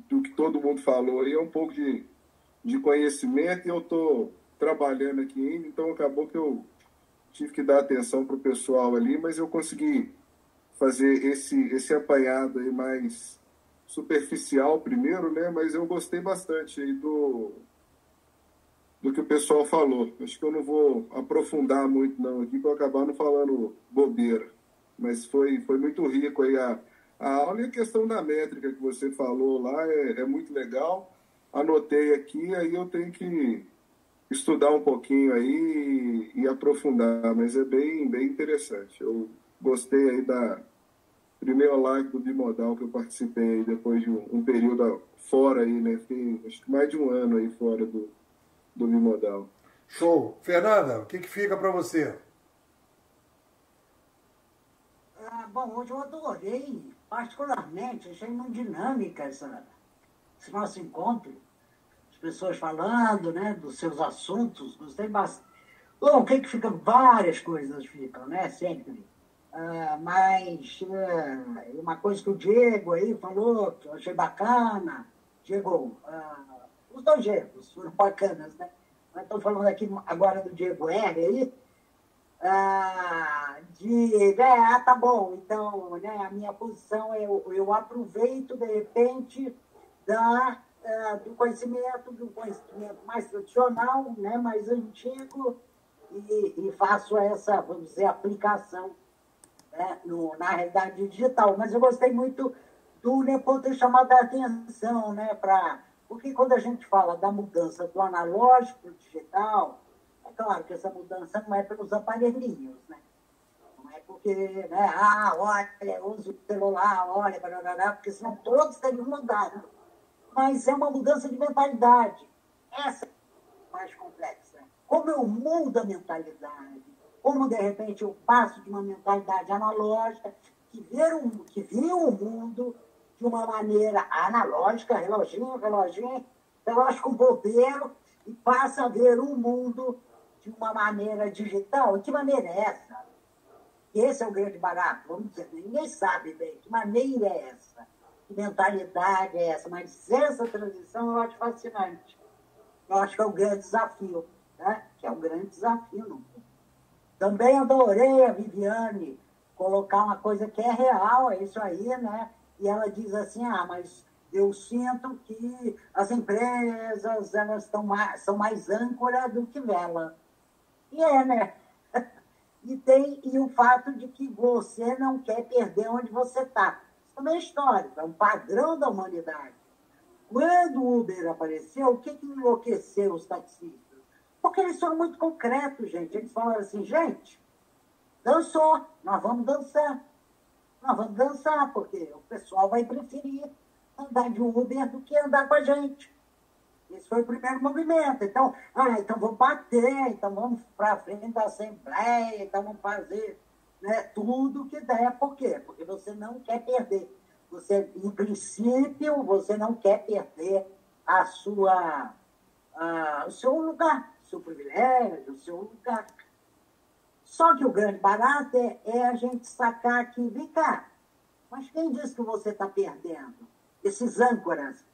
do que todo mundo falou aí, é um pouco de conhecimento, e eu estou trabalhando aqui ainda, então acabou que eu tive que dar atenção para o pessoal ali, mas eu consegui fazer esse apanhado aí mais superficial primeiro, né? Mas eu gostei bastante aí do que o pessoal falou. Acho que eu não vou aprofundar muito não aqui, para eu acabar não falando bobeira. Mas foi muito rico aí a aula, e a questão da métrica que você falou lá é muito legal. anotei aqui, aí eu tenho que estudar um pouquinho aí e aprofundar, mas é bem interessante. Eu gostei aí da primeira live do Bimodal que eu participei depois de um período fora aí, né? Fiquei acho que mais de um ano aí fora do Bimodal. Show. Fernanda, o que fica para você? Bom, hoje eu adorei, particularmente, achei muito dinâmica esse nosso encontro. As pessoas falando, né, dos seus assuntos, gostei bastante. Bom, o que fica? Várias coisas ficam, né, sempre. Mas uma coisa que o Diego aí falou, que eu achei bacana, Diego, os dois Diegos foram bacanas, né? Mas estou falando aqui agora do Diego R aí, tá bom, então, né, a minha posição eu aproveito, de repente, do conhecimento mais tradicional, né, mais antigo, e faço essa, vamos dizer, aplicação, né, na realidade digital. Mas eu gostei muito do Nepô ter chamado a atenção, né, porque quando a gente fala da mudança do analógico para o digital, é claro que essa mudança não é pelos aparelhinhos, né? Não é porque, né, olha, uso o celular, olha, porque senão todos teriam mudado. Mas é uma mudança de mentalidade. Essa é mais complexa. Como eu mudo a mentalidade, como, de repente, eu passo de uma mentalidade analógica, que viu o mundo de uma maneira analógica, relógio com bombeiro, e passa a ver o mundo de uma maneira digital. Que maneira é essa? Esse é o grande barato, vamos dizer. Ninguém sabe bem que maneira é essa, que mentalidade é essa, mas essa transição eu acho fascinante. Eu acho que é o grande desafio, né? Que é o grande desafio no mundo. Também adorei a Viviane colocar uma coisa que é real, é isso aí, né? E ela diz assim, mas eu sinto que as empresas elas são mais âncora do que vela. E né? E o fato de que você não quer perder onde você está. Isso também é histórico, é um padrão da humanidade. Quando o Uber apareceu, o que enlouqueceu os taxistas? Porque eles são muito concretos, gente. Eles falaram assim, gente, dançou, nós vamos dançar. Nós vamos dançar, porque o pessoal vai preferir andar de Uber do que andar com a gente. Esse foi o primeiro movimento. Então, então vamos bater, então vamos para frente da Assembleia, então vamos fazer, né, tudo o que der. Por quê? Porque você não quer perder. Você, em princípio, você não quer perder o seu lugar, o seu privilégio, o seu lugar. Só que o grande barato é a gente sacar que, vem cá, mas quem disse que você está perdendo? Esses âncoras.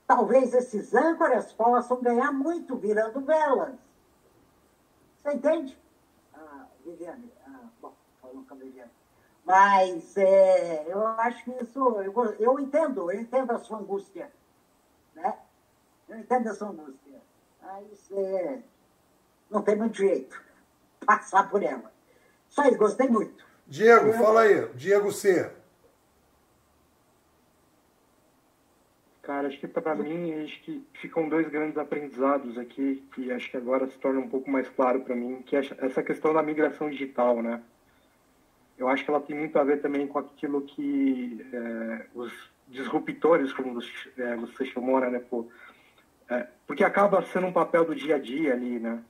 Talvez esses âncoras possam ganhar muito virando velas. Você entende? Viviane, bom, falou com a Viviane. Mas eu acho que isso, eu entendo a sua angústia, né? Eu entendo a sua angústia. Mas não tem muito jeito passar por ela. Isso aí, gostei muito. Diego, fala aí. Diego C. Cara, acho que para mim, acho que ficam dois grandes aprendizados aqui, que acho que agora se torna um pouco mais claro para mim, que é essa questão da migração digital, né? Eu acho que ela tem muito a ver também com aquilo que os disruptores, como você chamou, né, porque acaba sendo um papel do dia a dia ali, né?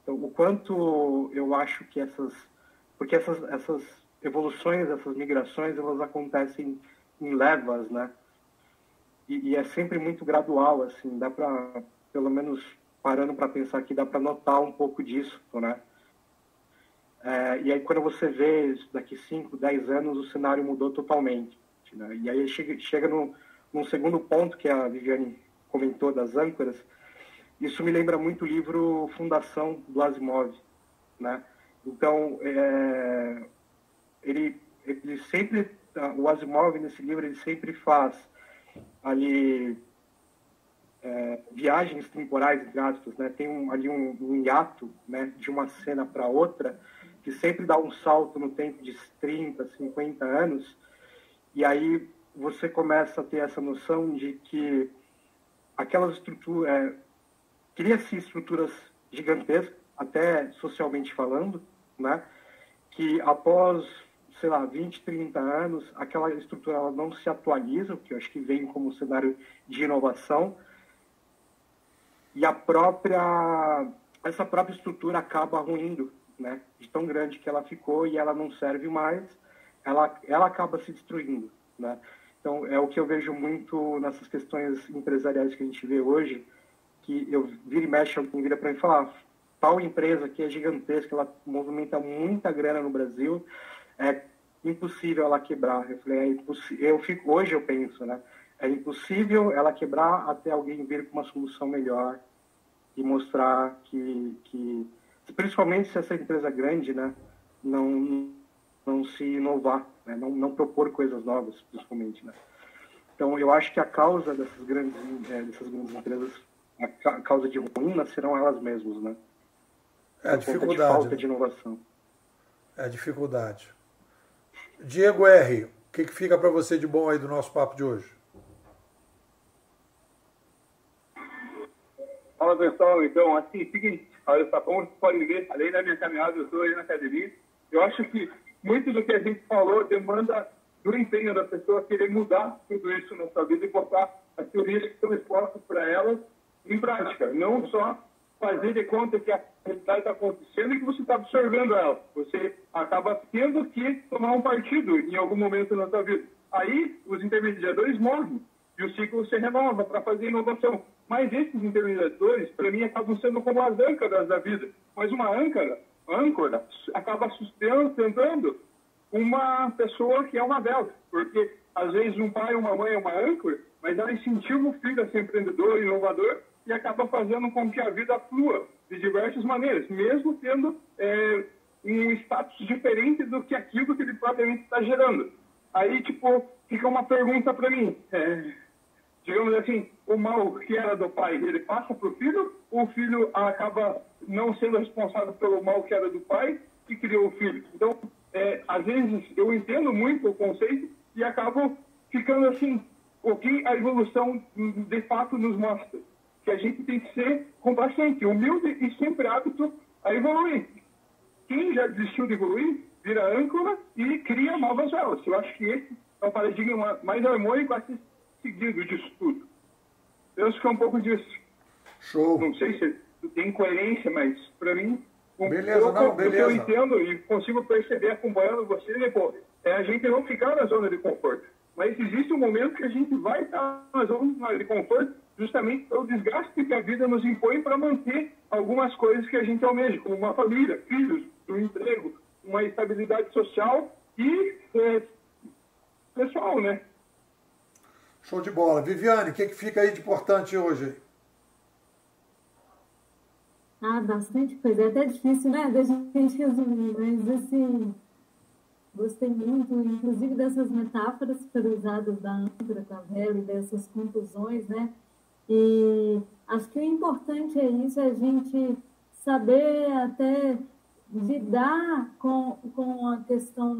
Então, o quanto eu acho que porque essas evoluções, essas migrações, elas acontecem em levas, né? E é sempre muito gradual, assim, dá para, pelo menos parando para pensar aqui, dá para notar um pouco disso, né? E aí quando você vê daqui 5, 10 anos, o cenário mudou totalmente, né? E aí chega num segundo ponto que a Viviane comentou das âncoras. Isso me lembra muito o livro Fundação, do Asimov, né? Então, ele sempre, o Asimov nesse livro, ele sempre faz ali viagens temporais, entre aspas, né? Tem ali um hiato, né, de uma cena para outra, que sempre dá um salto no tempo de 30, 50 anos, e aí você começa a ter essa noção de que aquelas estruturas, cria-se estruturas gigantescas, até socialmente falando, né? Que após, sei lá, 20, 30 anos, aquela estrutura ela não se atualiza, o que eu acho que vem como cenário de inovação, e essa própria estrutura acaba ruindo, né? De tão grande que ela ficou e ela não serve mais, ela acaba se destruindo, né? Então, é o que eu vejo muito nessas questões empresariais que a gente vê hoje, que eu vira e mexe, alguém vira para mim e fala, tal empresa que é gigantesca, ela movimenta muita grana no Brasil, é impossível ela quebrar. Eu falei, hoje eu penso, né? É impossível ela quebrar até alguém vir com uma solução melhor e mostrar que principalmente se essa empresa grande, né, não se inovar, né, não propor coisas novas, principalmente, né. Então, eu acho que a causa dessas grandes empresas, a causa de ruína serão elas mesmas, né. É a dificuldade. De falta de inovação. É a dificuldade. Diego R., o que fica para você de bom aí do nosso papo de hoje? Fala, pessoal. Então, assim, seguinte, olha só, como vocês podem ver, além da minha caminhada, eu estou aí na academia. Eu acho que muito do que a gente falou demanda do empenho da pessoa querer mudar tudo isso na sua vida e botar as teorias que estão expostas para elas em prática. Não só fazer de conta que a realidade está acontecendo e que você está absorvendo ela. Você acaba tendo que tomar um partido em algum momento na sua vida. Aí, os intermediadores morrem e o ciclo se renova para fazer inovação. Mas esses intermediadores, para mim, acabam sendo como as âncoras da vida. Mas uma âncora acaba sustentando uma pessoa que é uma vela. Porque, às vezes, um pai ou uma mãe é uma âncora, mas ela incentiva o filho a ser empreendedor, inovador, e acaba fazendo com que a vida flua de diversas maneiras, mesmo tendo um status diferente do que aquilo que ele propriamente está gerando. Aí, tipo, fica uma pergunta para mim. Digamos assim, o mal que era do pai, ele passa para o filho, ou o filho acaba não sendo responsável pelo mal que era do pai que criou o filho? Então, às vezes, eu entendo muito o conceito e acabo ficando assim, o que a evolução de fato nos mostra. Que a gente tem que ser complacente, humilde e sempre apto a evoluir. Quem já desistiu de evoluir, vira âncora e cria novas velas. Eu acho que esse é o paradigma mais harmônico a ser seguido disso tudo. Eu acho que é um pouco disso. Show. Não sei se tem coerência, mas para mim, beleza. que eu entendo e consigo perceber acompanhando você, a gente não ficar na zona de conforto. Mas existe um momento que a gente vai estar na zona de conforto justamente pelo desgaste que a vida nos impõe para manter algumas coisas que a gente almeja, como uma família, filhos, um emprego, uma estabilidade social e pessoal, né? Show de bola. Viviane, o que fica aí de importante hoje? Bastante coisa. É até difícil, né, da gente resumir, mas assim, gostei muito, inclusive dessas metáforas que foram usadas da âncora com a vela e dessas conclusões, né? E acho que o importante é isso, a gente saber até lidar com a questão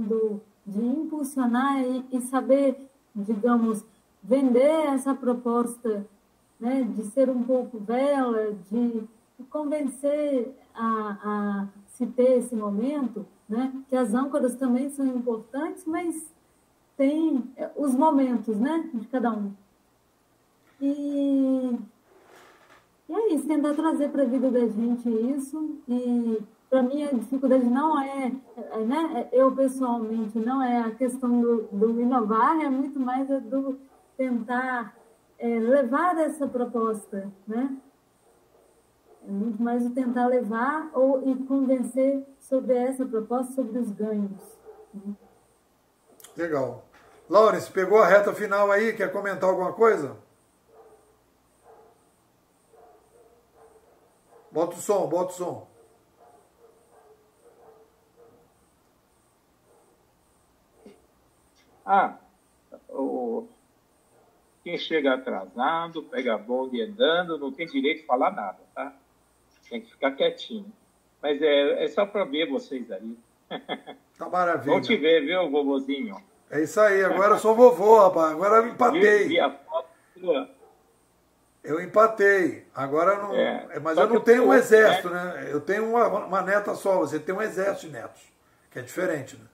de impulsionar e saber, digamos, vender essa proposta, né, de ser um pouco vela, de convencer a se ter esse momento, né, que as âncoras também são importantes, mas tem os momentos, né, de cada um. E é isso, tentar trazer para a vida da gente isso. E para mim a dificuldade não né, eu pessoalmente, não é a questão do inovar, é muito mais do tentar levar essa proposta, né? É muito mais o tentar levar e convencer sobre essa proposta, sobre os ganhos. Né? Legal. Laurence, pegou a reta final aí? Quer comentar alguma coisa? Bota o som. Quem chega atrasado, pega bonde andando, não tem direito de falar nada, tá? Tem que ficar quietinho. Mas é só para ver vocês aí. Tá maravilha. Vamos te ver, viu, vovozinho? É isso aí, agora eu sou vovô, rapaz. Agora eu empatei. Vi a foto sua. Eu empatei. Agora não. Mas Só eu não que tenho um o- exército, né? Eu tenho uma neta só, você tem um exército de netos. Que é diferente, né?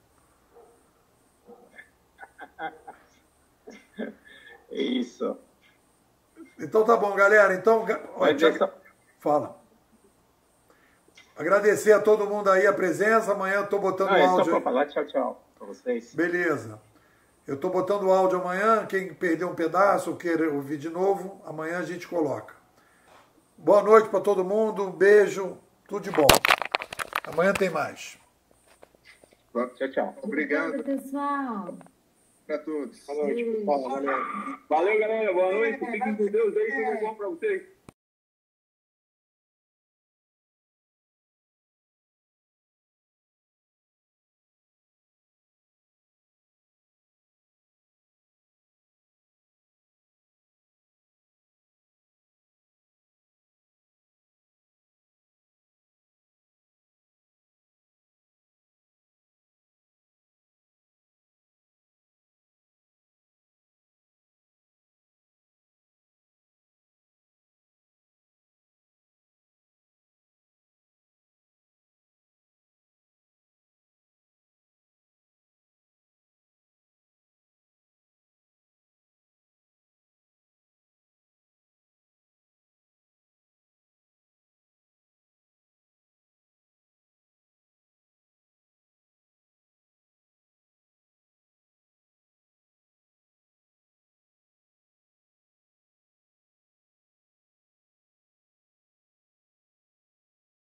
Isso. Então tá bom, galera. Então, olha, Mas é só- fala. Agradecer a todo mundo aí a presença. Amanhã eu estou botando Não, é só áudio. para falar tchau para vocês. Beleza. Eu estou botando o áudio amanhã. Quem perdeu um pedaço ou queira ouvir de novo, amanhã a gente coloca. Boa noite para todo mundo. Um beijo. Tudo de bom. Amanhã tem mais. Tchau. Obrigado pessoal. a todos. Boa noite, pessoal. Valeu, galera. Boa noite. Fiquem com Deus aí. Tudo bom para vocês.